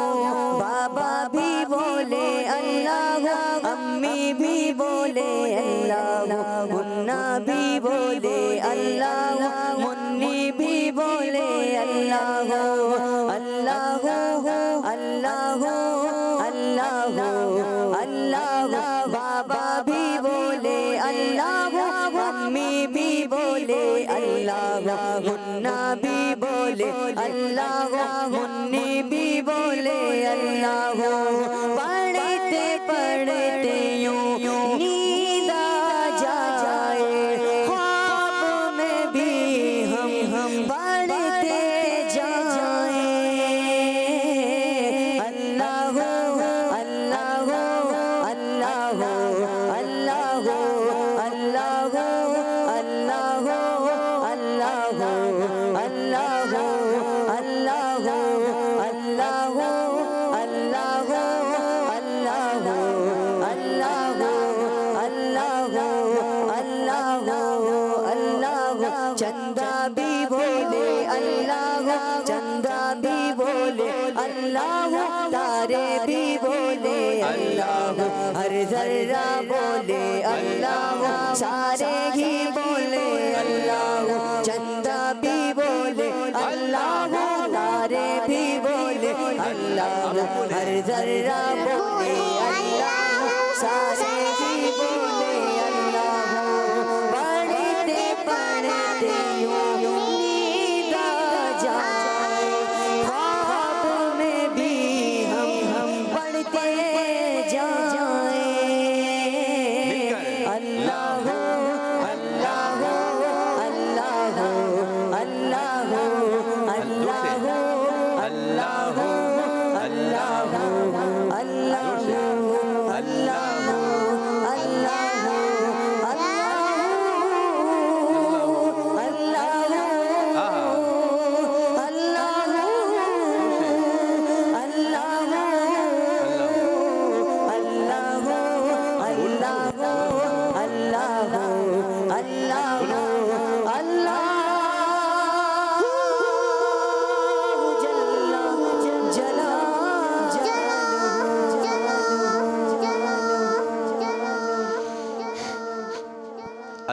बाबा भी बोले अल्लाह, अम्मी भी बोले अल्लाह, मुन्ना भी बोले अल्लाह, मुन्नी भी बोले अल्लाह अल्लाह अल्लाह अल्लाह अल्लाह। बाबा भी बोले अल्लाह, अम्मी भी बोले अल्लाह, मुन्ना भी बोले अल्लाह, मुन्नी भी बोले अल्लाह। पढ़ते पढ़ते यूं नींद आ जाए, ख्वाब में भी हम पढ़ते जाए। अल्लाह अल्लाह अल्लाह अल्लाह अल्लाह अल्लाह अल्लाह अल्लाह अल्लाह अल्लाह अल्लाह अल्लाह अल्लाह अल्लाह अल्लाह। चंदा भी बोले अल्लाह, चंदा भी बोले अल्लाह, तारे भी बोले अल्लाह, हर जर्रा बोले अल्लाह, सारे ही बोले अल्लाह। चंदा भी बोले अल्लाह, तारे भी बोले अल्लाह, हर जर्रा बोले अल्लाह, सारे ही बोले अल्लाह। पढ़ते पढ़ते यूं नींद आ जाए, ख्वाब में भी हम पढ़ते जाए। अल्लाह अल्लाह अल्लाह अल्लाह अल्लाह अल्लाह अल्लाह अल्लाह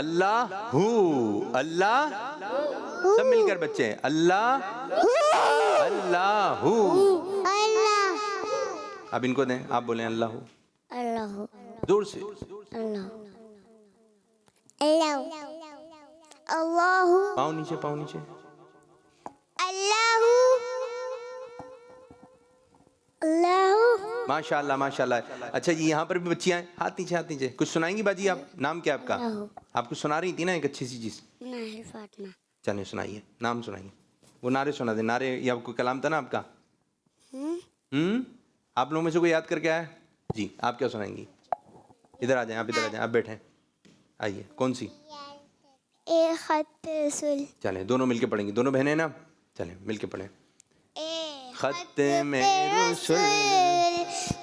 अल्लाह हू। अल्लाह, सब मिलकर बच्चे। अल्लाह अल्लाह हू अब इनको दें, आप बोलें अल्लाह। अल्लाह जोर से। अल्लाह अल्लाह अल्लाह पाँव नीचे, पाँव नीचे। अल्लाह अल्लाह। माशाल्लाह माशाल्लाह। अच्छा जी, यहाँ पर भी बच्चियाँ हैं, हाथ नीचे, हाथ नीचे। कुछ सुनाएंगी बाजी आप? नाम क्या है आपका? आपको सुना रही थी ना एक अच्छी सी चीज़। नाहिल फातिमा। चलिए सुनाइए, नाम सुनाइए। वो नारे सुना दे, नारे या कोई कलाम था ना आपका? आप लोगों में से कोई याद करके आया? जी, आप क्या सुनाएंगी? इधर आ जाएं, आप इधर आ जाएं, आप बैठें। आइए, कौन सी? ए खत रसूल। चलें दोनों मिलके पढ़ेंगी, दोनों बहनें ना, चलें मिलके पढ़ें। ए खत में रसूल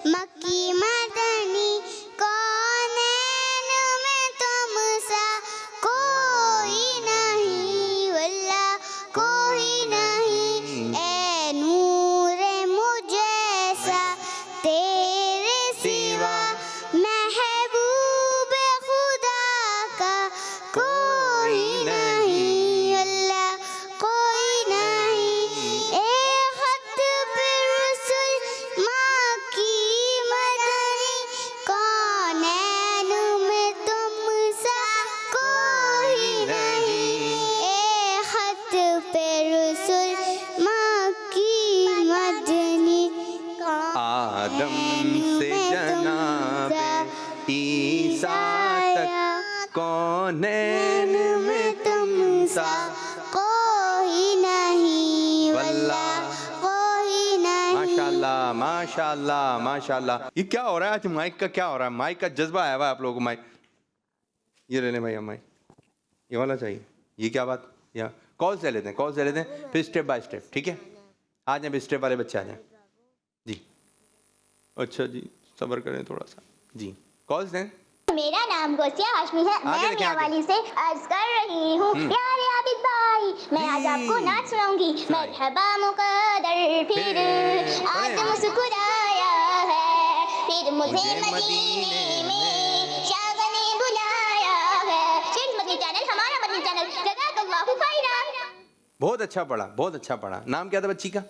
मक्की मदनी कौनैन में तुम सा कोई नहीं, वल्लाह कोई नहीं। ए नूरे मुझैसा तेरे सिवा महबूब खुदा का कोई नहीं, अल्लाह कोई नहीं। ए खत पे रसूल मक्की मदनी कौनैन में तुम सा कोई नहीं। ए खत पे रसूल मक्की मदनी आदम से जनाब ईसा तक कौनैन में तुम सा कोई नहीं, वल्लाह कोई नहीं। माशाल्लाह माशाल्लाह माशाल्लाह। ये क्या हो रहा है आज? माइक का क्या हो रहा है? माइक का जज्बा आया हुआ है आप लोगों को। माइक ये ले लें भैया, माइक ये वाला चाहिए। ये क्या बात? यहाँ कॉल से लेते हैं, कॉल से लेते हैं, फिर स्टेप बाय स्टेप, ठीक है? आ जाए स्टेप वाले बच्चे आ जाएं जी। अच्छा जी, सब्र करें थोड़ा सा जी। कॉल दें। मेरा नाम गोसिया हाशमी है। आगे मैं देखें, आगे। मियाँवाली से अर्ज कर रही हूँ, यारे आबिद भाई, मैं आज आपको नाच सुनाऊंगी। मरहबा मुकद्दर फिर आज मुस्कुराया है, फिर मुझे मदीने में शाह ने बुलाया है। फ्रेंड्स, मदनी चैनल हमारा मदनी चैनल, जज़ाकल्लाहु खैरा। बहुत अच्छा पढ़ा, बहुत अच्छा पढ़ा। नाम क्या था बच्ची का?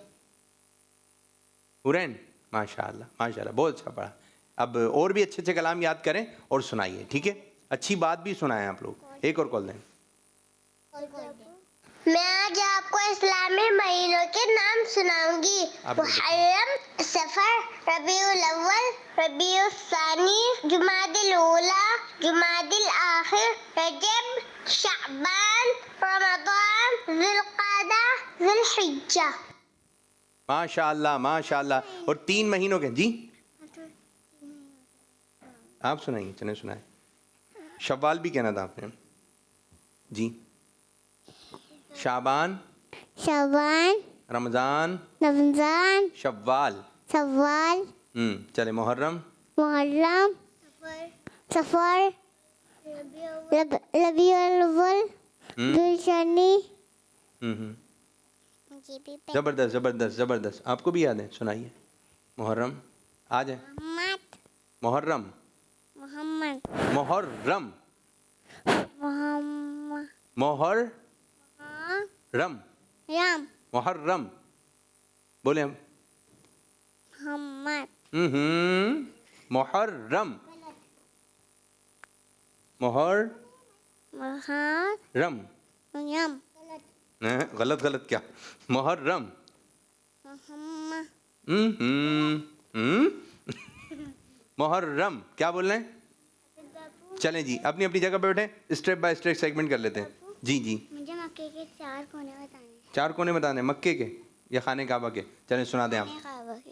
हुरैन। माशाल्लाह माशाल्लाह, बहुत अच्छा पढ़ा। अब और भी अच्छे अच्छे कलाम याद करें और सुनाइए, ठीक है? अच्छी बात भी सुनाएं आप लोग। एक और कॉल दें। मैं आज आपको इस्लामी महीनों के नाम सुनाऊंगी। मुहर्रम, सफर, रबीउल अव्वल, रबीउल सानी, जुमादिल ऊला, जुमादिल आखिर, रजब, शाबान, रमजान, ज़ुल्क़ादा, ज़ुल्हिज्जा। माशाल्लाह माशाल्लाह। और 3 महीनों के जी आप सुनाइए, चले सुनाए। शव्वाल भी कहना था आपने जी। शाबान, शबान, रमजान, रमजान, शव्वाल। सवाल, चले मुहर्रम, मुहर्रम, सफर, रबीउल अव्वल, दुलशनी। जबरदस्त जबरदस्त जबरदस्त। आपको भी याद है? सुनाइए। मुहर्रम आ जाए। मुहर्रम, मोहम्मद, मुहर्रम, मोहम्मद, मुहर्रम, राम, मुहर्रम बोले हम। मोहम्मद, मुहर्रम, मुहर्रम। मोहम्मद, गलत गलत क्या? मुहर्रम। मोहम्मद, मुहर्रम। क्या बोल रहे हैं? चलें जी, अपनी अपनी जगह पे बैठे, स्टेप बाय स्टेप सेगमेंट कर लेते हैं जी जी। मुझे मक्के के 4 कोने बताने। 4 कोने बताने? मक्के के या खाने काबा के? चलें सुना दें आप,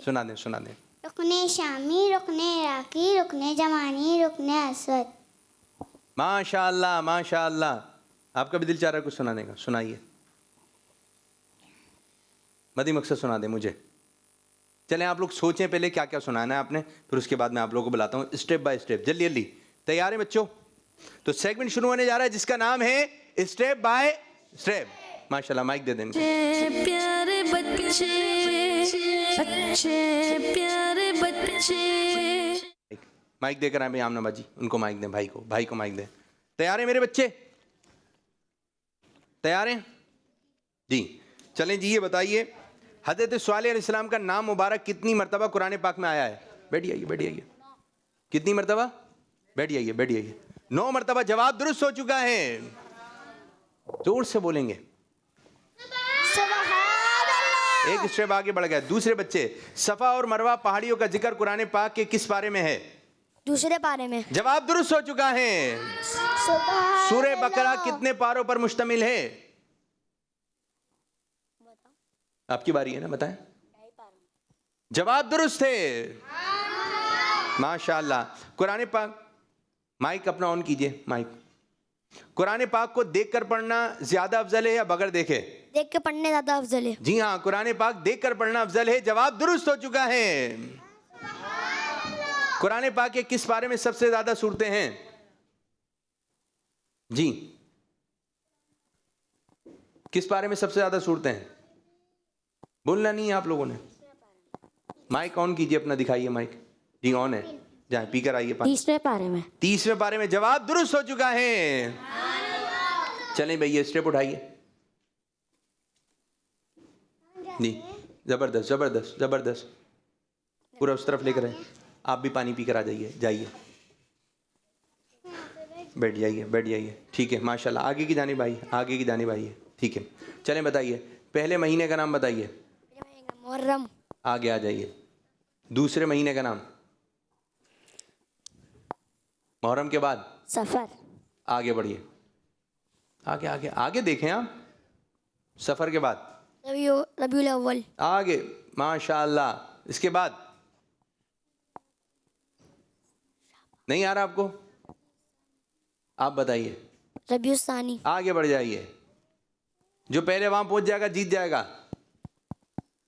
सुना दें सुना दें। रुकने शामी, रुकने इराकी, रुकने जमानी, रुकने असवद। माशाल्लाह माशाल्लाह। आपका भी दिल चाह रहा है कुछ सुनाने का? सुनाइए। मदी मकसद सुना दें मुझे। चलें आप लोग सोचें पहले क्या क्या सुनाना है आपने, फिर उसके बाद मैं आप लोगों को बुलाता हूँ स्टेप बाय स्टेप। जल्दी जल्दी तैयार हैं बच्चों? तो सेगमेंट शुरू होने जा रहा है जिसका नाम है स्टेप बाय स्टेप। माशाल्लाह, माइक दे दें। प्यारे बच्चे, अच्छे प्यारे बच्चे। माइक देकर आए भाई आमना बाजी, उनको माइक दें, भाई को माइक दें। तैयार हैं मेरे बच्चे? तैयार हैं जी? चलें जी, ये बताइए हज़रत स्वालेह अलैहिस्सलाम का नाम मुबारक कितनी मरतबा कुरान पाक में आया है? बैठ जाइए। कितनी मरतबा? बैठ जाइए। 9 मरतबा जवाब दुरुस्त हो चुका है। जोर से बोलेंगे। एक स्टेप आगे बढ़ गया। दूसरे बच्चे, सफा और मरवा पहाड़ियों का जिक्र कुरान पाक के किस पारे में है? दूसरे पारे में। जवाब दुरुस्त हो चुका है। सूरह बकरा कितने पारों पर मुश्तमिल है? आपकी बारी है ना, बताएं। जवाब दुरुस्त है। माशाअल्लाह। कुरान पाक, माइक अपना ऑन कीजिए, माइक। कुरान पाक को देखकर पढ़ना ज्यादा अफजल है या बगैर देखे? देख के पढ़ने ज्यादा अफजल है। जी हाँ, कुरान पाक देखकर पढ़ना अफजल है। जवाब दुरुस्त हो चुका है। कुरान पाक के किस पारे में सबसे ज्यादा सूरतें हैं? जी, किस पारे में सबसे ज्यादा सूरतें हैं? बोलना नहीं है आप लोगों ने। माइक ऑन कीजिए अपना, दिखाइए माइक। जी ऑन है, जाए पी कर आइए पानी। 30वें पारे में। 30वें पारे में। जवाब दुरुस्त हो चुका है। चलें भैया, स्टेप उठाइए जी। जबरदस्त। पूरा उस तरफ लेकर आए। आप भी पानी पी कर आ जाइए। बैठ जाइए। ठीक है, माशाल्लाह। आगे की जानिब आइए। ठीक है, चलें बताइए, पहले महीने का नाम बताइए। मुहर्रम। आगे आ जाइए। दूसरे महीने का नाम? मुहर्रम के बाद? सफर। आगे बढ़िए। आगे देखें आप। सफर के बाद? रबीउल अव्वल। आगे, माशाअल्लाह। इसके बाद? नहीं आ रहा आपको? आप बताइए। रबीउल सानी। आगे बढ़ जाइए। जो पहले वहां पहुंच जाएगा जीत जाएगा।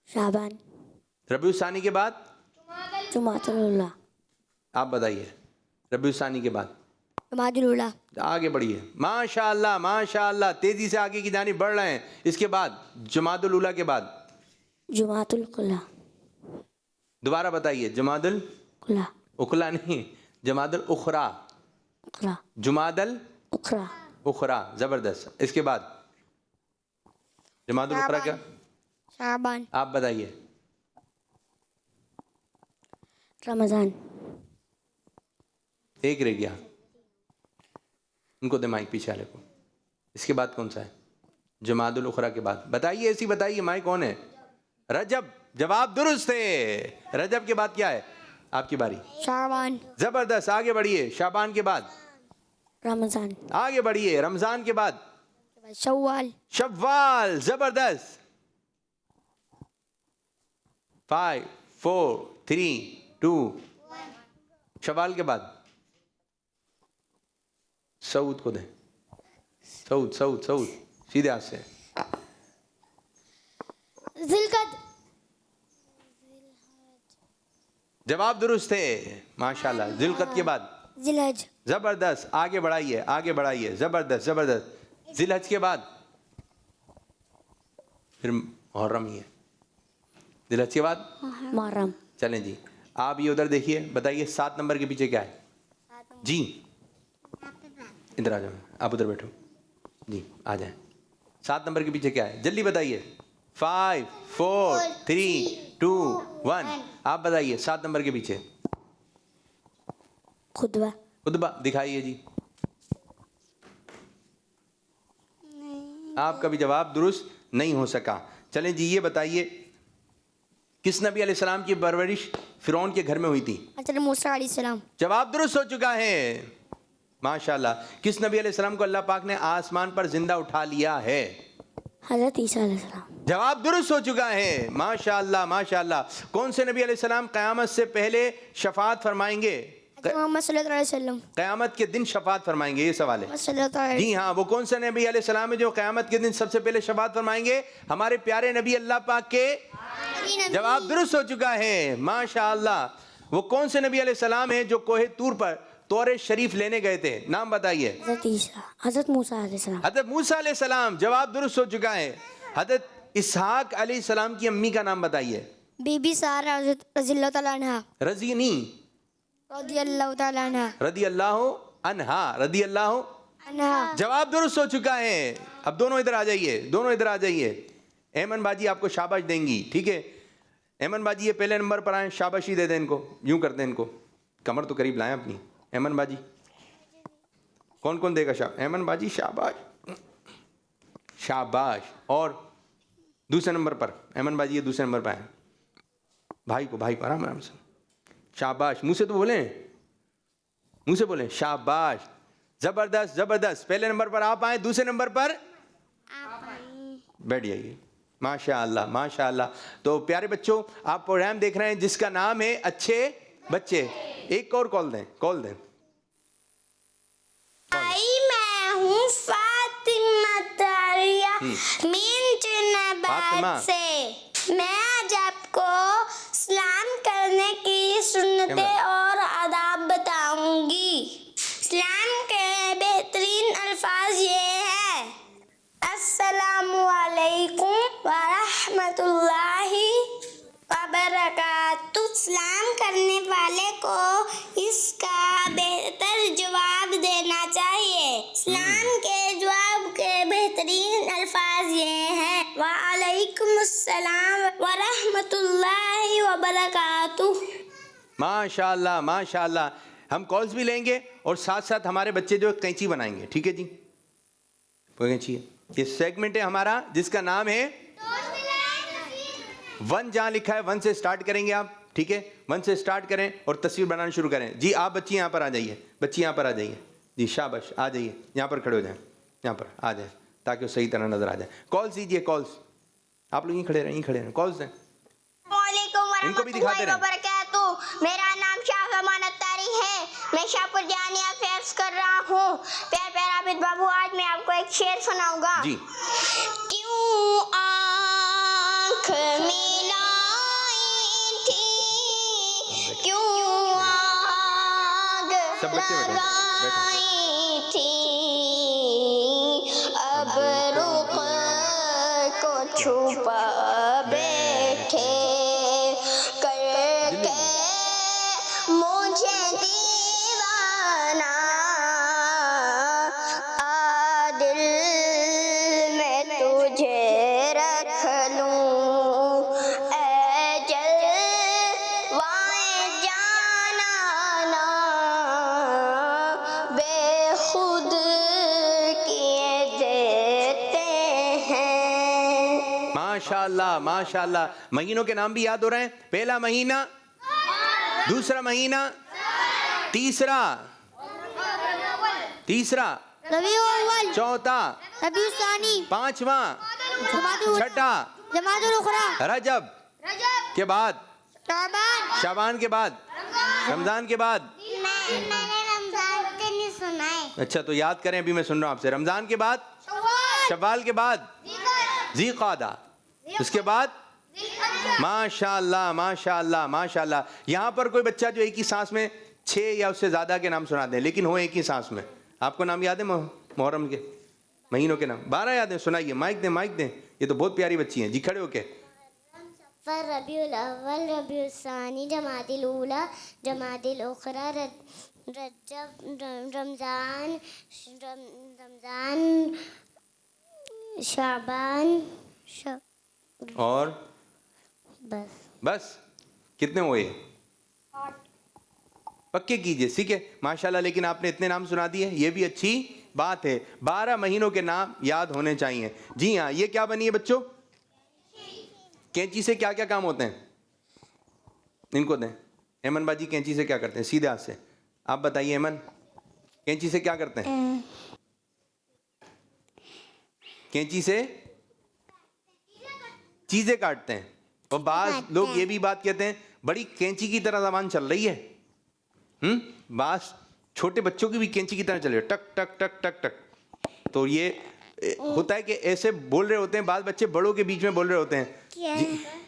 शाबान। रबीउल सानी के बाद? जुमातुल उला। आप बताइए। रबीउल सानी के बाद? जुमातुल उला। आगे बढ़िए। माशाअल्लाह। तेजी से आगे की जानिब बढ़ रहे हैं। इसके बाद? जमादुल उला के बाद? जुमातुल कुला। दोबारा बताइए। जमादुल कुला। उखला नहीं, जमादुल उखरा। जुमादल उखरा। जबरदस्त। इसके बाद? जमादुल उखरा क्या? शाबान। आप बताइए। रमजान। एक रह गया, उनको दे माइक पीछे वाले को। इसके बाद कौन सा है? जमादुल उखरा के बाद बताइए। ऐसी बताइए, माइक कौन है? रजब। जवाब दुरुस्त है। रजब के बाद क्या है? आपकी बारी। शाबान। जबरदस्त। आगे बढ़िए। शाबान के बाद? रमजान। आगे बढ़िए। रमजान के बाद? शव्वाल। जबरदस्त। 5 4 3 2। शव्वाल के बाद? सऊद को दें। सऊद सीधे हाथ से। जिलकद। जवाब दुरुस्त है। माशाल्लाह। जिलकद के बाद? जिलहज। जबरदस्त। आगे बढ़ाइए। जबरदस्त। जिलहज के बाद? फिर मुहर्रम ही है। जिलहज के बाद? मुहर्रम। चलें जी, आप ये उधर देखिए, बताइए 7 नंबर के पीछे क्या है? जी इधर आ जाओ, आप उधर बैठो जी, आ जाए। 7 नंबर के पीछे क्या है? जल्दी बताइए। 5 4 3 2 1। आप बताइए 7 नंबर के पीछे। खुतबा दिखाइए जी। आपका भी जवाब दुरुस्त नहीं हो सका। चलें जी, ये बताइए किस नबी अलैहिस्सलाम की परवरिश फिरौन के घर में हुई थी? हज़रत मूसा अलैहिस्सलाम। जवाब दुरुस्त हो चुका है। माशाल्लाह। किस नबी अलैहिस्सलाम को अल्लाह पाक ने आसमान पर जिंदा उठा लिया है? हज़रत ईसा अलैहिस्सलाम। जवाब दुरुस्त हो चुका है। माशाल्लाह। कौन से नबी अलैहिस्सलाम क़यामत से पहले शफाअत फरमाएंगे? मोहम्मद सल्लल्लाहु अलैहि वसल्लम। क़यामत के दिन शफाअत फरमाएंगे, ये सवाल है। सल्लल्लाहु जी हाँ, वो कौन सा नबी अलैहिस्सलाम है जो क़यामत के दिन सबसे पहले शफाअत फरमाएंगे? हमारे प्यारे नबी अल्लाह पाक के। जवाब दुरुस्त हो चुका है। माशाअल्लाह। वो कौन से नबी अलैहिस्सलाम है जो कोहे तूर पर तौरे शरीफ लेने गए थे? नाम बताइए। हज़रत मूसा अलैहिस्सलाम। हज़रत मूसा अलैहिस्सलाम। जवाब दुरुस्त हो चुका है। हज़रत इसहाक अलैहिस्सलाम की अम्मी का नाम बताइए। बीबी सारा रज़ियल्लाहु तआला अन्हा। रज़ीनी रज़ियल्लाहु तआला अन्हा। रज़ी अल्लाह अन्हा। जवाब दुरुस्त हो चुका है। अब दोनों इधर आ जाइए। एमन बाजी आपको शाबाश देंगी, ठीक है? अहमन बाजी ये पहले नंबर पर आए, शाबाशी दे दें इनको, यूं कर दें इनको, कमर तो करीब लाएं अपनी। अहमन बाजी कौन कौन देगा? अहमन बाजी शाबाश शाबाश। और दूसरे नंबर पर अहमन बाजी ये दूसरे नंबर पर आए, भाई को आराम आराम से शाबाश। मुंह से तो बोलें, मुंह से बोलें शाबाश, जबरदस्त जबरदस्त। पहले नंबर पर आप आए, दूसरे नंबर पर बैठ जाइए। माशाअल्लाह माशाअल्लाह। तो प्यारे बच्चों, आप प्रोग्राम देख रहे हैं जिसका नाम है अच्छे बच्चे। एक और कॉल दें, कॉल दें। मैं हूँ फातिमा तारिया फातिमा। से। मैं आज आपको सलाम करने की सुन्नतें और आदाब बताऊंगी। सलाम के बेहतरीन अल्फाज ये है, अस्सलामु अलैकुम व रहमतुल्लाहि व बरकातुहू। सलाम करने वाले को इसका बेहतर जवाब देना चाहिए। सलाम के जवाब के बेहतरीन अल्फाज ये हैं, वालेकुम अस्सलाम व रहमतुल्लाहि व बरकातुहू। माशाअल्लाह माशाअल्लाह। हम कॉल्स भी लेंगे और साथ साथ हमारे बच्चे जो कैंची बनाएंगे, ठीक है जी? वो कैंची है, ये सेगमेंट है हमारा जिसका नाम है वन। जहाँ लिखा है वन से स्टार्ट करेंगे आप, ठीक है? वन से स्टार्ट करें और तस्वीर बनाना शुरू करें। जी आप बच्ची यहाँ पर आ जाइए, बच्ची यहाँ पर आ जाइए जी, शाबाश आ जाइए, यहाँ पर खड़े हो जाएं, यहाँ पर आ जाए ताकि वो सही तरह नजर आ जाए। कॉल्स दीजिए, कॉल्स। आप लोग यहीं खड़े रहें, यहीं खड़े रहें, कॉल्स दें। इनको भी दिखाते रहें। मेरा नाम शाहजमान अत्तारी है। मैं शाहपुर जानिया से अर्ज कर रहा हूँ। प्यार प्यार आबिद बाबू, आज मैं आपको एक शेर सुनाऊंगा। जी। क्यों आँख मिलाई थी, क्यों आग सब बच्चे बैठे, लगाई थी, अब रुख को छुपा बैठे करके मुझे दीवाना, आ दिल में तुझे रख लूं, ऐ जलवाए जाना, बेखुद किए देते हैं। माशाअल्लाह माशाअल्लाह। महीनों के नाम भी याद हो रहे हैं? पहला महीना, दूसरा महीना, तीसरा रबीउल अव्वल, चौथा, रबीउल सानी, पांचवा, जमादुल छठा, जमादुल उखरा, रजब के बाद, शाबान, शाबान के बाद, रमजान के बाद। मैंने रमजान के नहीं सुना है। अच्छा तो याद करें, अभी मैं सुन रहा हूं आपसे। रमजान के बाद, शव्वाल के बाद, ज़ीक़ादा, उसके बाद माशाअल्लाह माशाअल्लाह माशाअल्लाह। यहाँ पर कोई बच्चा जो एक ही सांस में 6 या उससे ज़्यादा के नाम सुना दे, लेकिन हो एक ही सांस में। आपको नाम याद है मुहर्रम के महीनों के नाम? 12 याद है? सुनाइए, माइक दें, माइक दें। ये तो बहुत प्यारी बच्ची हैं जी, खड़े होके। रबीउल अव्वल, रबीउल सानी, जमादिल ऊला, जमादिल उखरा, रजब, रमजान, शाबान, और बस कितने हुए? पक्के कीजिए, ठीक है? माशाल्लाह। लेकिन आपने इतने नाम सुना दिए, ये भी अच्छी बात है। 12 महीनों के नाम याद होने चाहिए। जी हाँ, ये क्या बनी है बच्चों? कैंची से क्या क्या काम होते हैं? इनको दें। अहमन बाजी कैंची से क्या करते हैं? सीधे हाथ से आप बताइए। अहमन, कैंची से क्या करते हैं? कैंची से चीजें काटते हैं। और बाज लोग ये भी बात कहते हैं, बड़ी कैंची की तरह जबान चल रही है। बाज छोटे बच्चों की भी कैंची की तरह चल रही है, टक टक टक टक टक। तो ये होता है कि ऐसे बोल रहे होते हैं, बाद बच्चे बड़ों के बीच में बोल रहे होते हैं।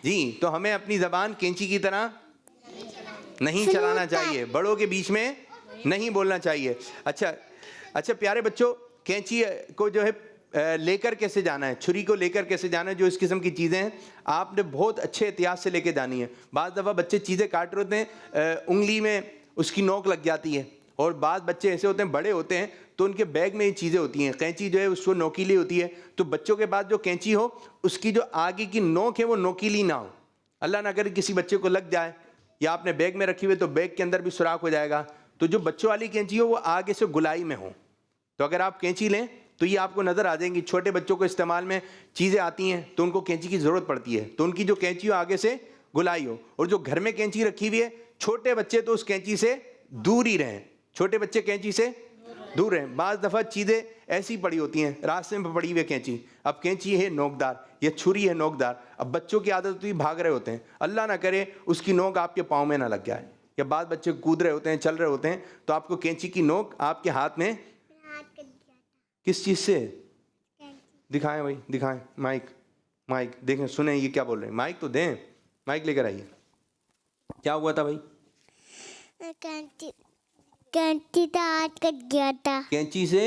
जी, तो हमें अपनी जबान कैंची की तरह नहीं चलाना चाहिए, बड़ों के बीच में नहीं बोलना चाहिए। अच्छा प्यारे बच्चों, कैंची को जो है लेकर कैसे जाना है, छुरी को लेकर कैसे जाना है, जो इस किस्म की चीज़ें हैं आपने बहुत अच्छे एहतियात से लेके जानी है। बाज़ दफ़ा बच्चे चीज़ें काट रहे होते हैं, उंगली में उसकी नोक लग जाती है, और बाद बच्चे ऐसे होते हैं, बड़े होते हैं, तो उनके बैग में ये चीज़ें होती हैं। कैंची जो है उसको नोकीली होती है, तो बच्चों के पास जो कैंची हो उसकी जो आगे की नोक है वो नोकीली ना हो, अल्लाह ना करे किसी बच्चे को लग जाए, या आपने बैग में रखी हुई तो बैग के अंदर भी सुराख हो जाएगा। तो जो बच्चों वाली कैंची हो वो आगे से गुलाई में हो, तो अगर आप कैंची लें तो ये आपको नज़र आ जाएंगी। छोटे बच्चों को इस्तेमाल में चीज़ें आती हैं तो उनको कैंची की ज़रूरत पड़ती है, तो उनकी जो कैंची हो आगे से गुलाई हो। और जो घर में कैंची रखी हुई है, छोटे बच्चे तो उस कैंची से दूर ही रहें, छोटे बच्चे कैंची से दूर रहें। बाज़ दफ़ा चीज़ें ऐसी पड़ी होती हैं, रास्ते में पड़ी हुई है कैंची, अब कैंची है नोकदार, ये छुरी है नोकदार, अब बच्चों की आदत होती है भाग रहे होते हैं, अल्लाह ना करे उसकी नोक आपके पाँव में ना लग जाए, या बाद बच्चे कूद रहे होते हैं, चल रहे होते हैं, तो आपको कैंची की नोक आपके हाथ में किस चीज़ से दिखाएं भाई, दिखाएं, माइक देखें, सुने ये क्या बोल रहे हैं, माइक तो दें, माइक लेकर आइए। क्या हुआ था भाई? कैंची से हाथ कट गया था। कैंची से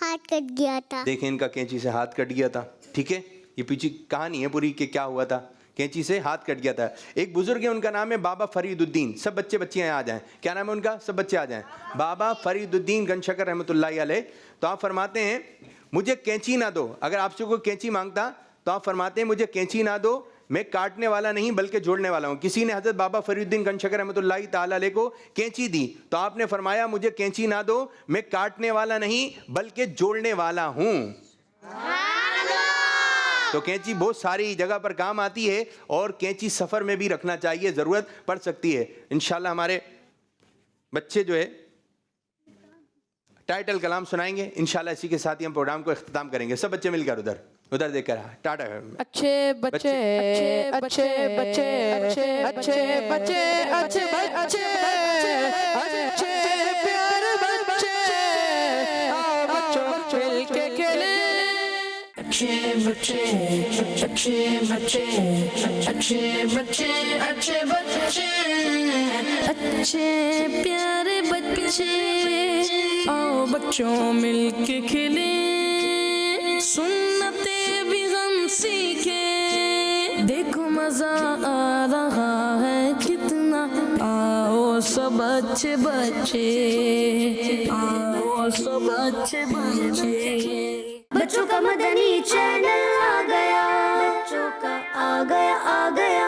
हाथ कट गया था। देखें इनका कैंची से हाथ कट गया था, ठीक है, ये पीछे कहानी है पूरी कि क्या हुआ था, कैंची से हाथ कट गया था। एक बुजुर्ग है, उनका नाम है बाबा फरीदुद्दीन, सब बच्चे यहाँ आ जाएं, क्या नाम है उनका, सब बच्चे आ जाएं, बाबा फरीदुद्दीन गनशकर रहमतुल्लाहि अलैह। तो आप फरमाते हैं मुझे कैंची ना दो, अगर आपसे कोई कैंची मांगता तो आप फरमाते हैं मुझे कैंची ना दो, मैं काटने वाला नहीं बल्कि जोड़ने वाला हूँ। किसी ने हज़रत बाबा फरीदुद्दीन गनशकर रहमतुल्लाहि ताला अलैह को कैंची दी तो आपने फरमाया मुझे कैंची ना दो, मैं काटने वाला नहीं बल्कि जोड़ने वाला हूँ। तो कैंची बहुत सारी जगह पर काम आती है, और कैंची सफ़र में भी रखना चाहिए, ज़रूरत पड़ सकती है। इंशाल्लाह हमारे बच्चे जो है टाइटल कलाम सुनाएंगे, इंशाल्लाह इसी के साथ ही हम प्रोग्राम को इख्तिताम करेंगे। सब बच्चे मिलकर उधर देखकर टाटा। अच्छे बच्चे अच्छे बच्चे अच्छे अच्छे अच्छे बच्चे अच्छे बच्चे अच्छे प्यारे बच्चे, आओ बच्चों मिल के खेले। अच्छे बच्चे अच्छे बच्चे अच्छे बच्चे अच्छे बच्चे अच्छे प्यारे बच्चे, आओ बच्चों मिल के खेले, सुन्नते भी हम सीखे, देखो मजा आ रहा है कितना, आओ सब अच्छे बच्चे, आओ सब अच्छे बच्चे। बच्चों का मदनी चैनल आ गया, बच्चों का आ गया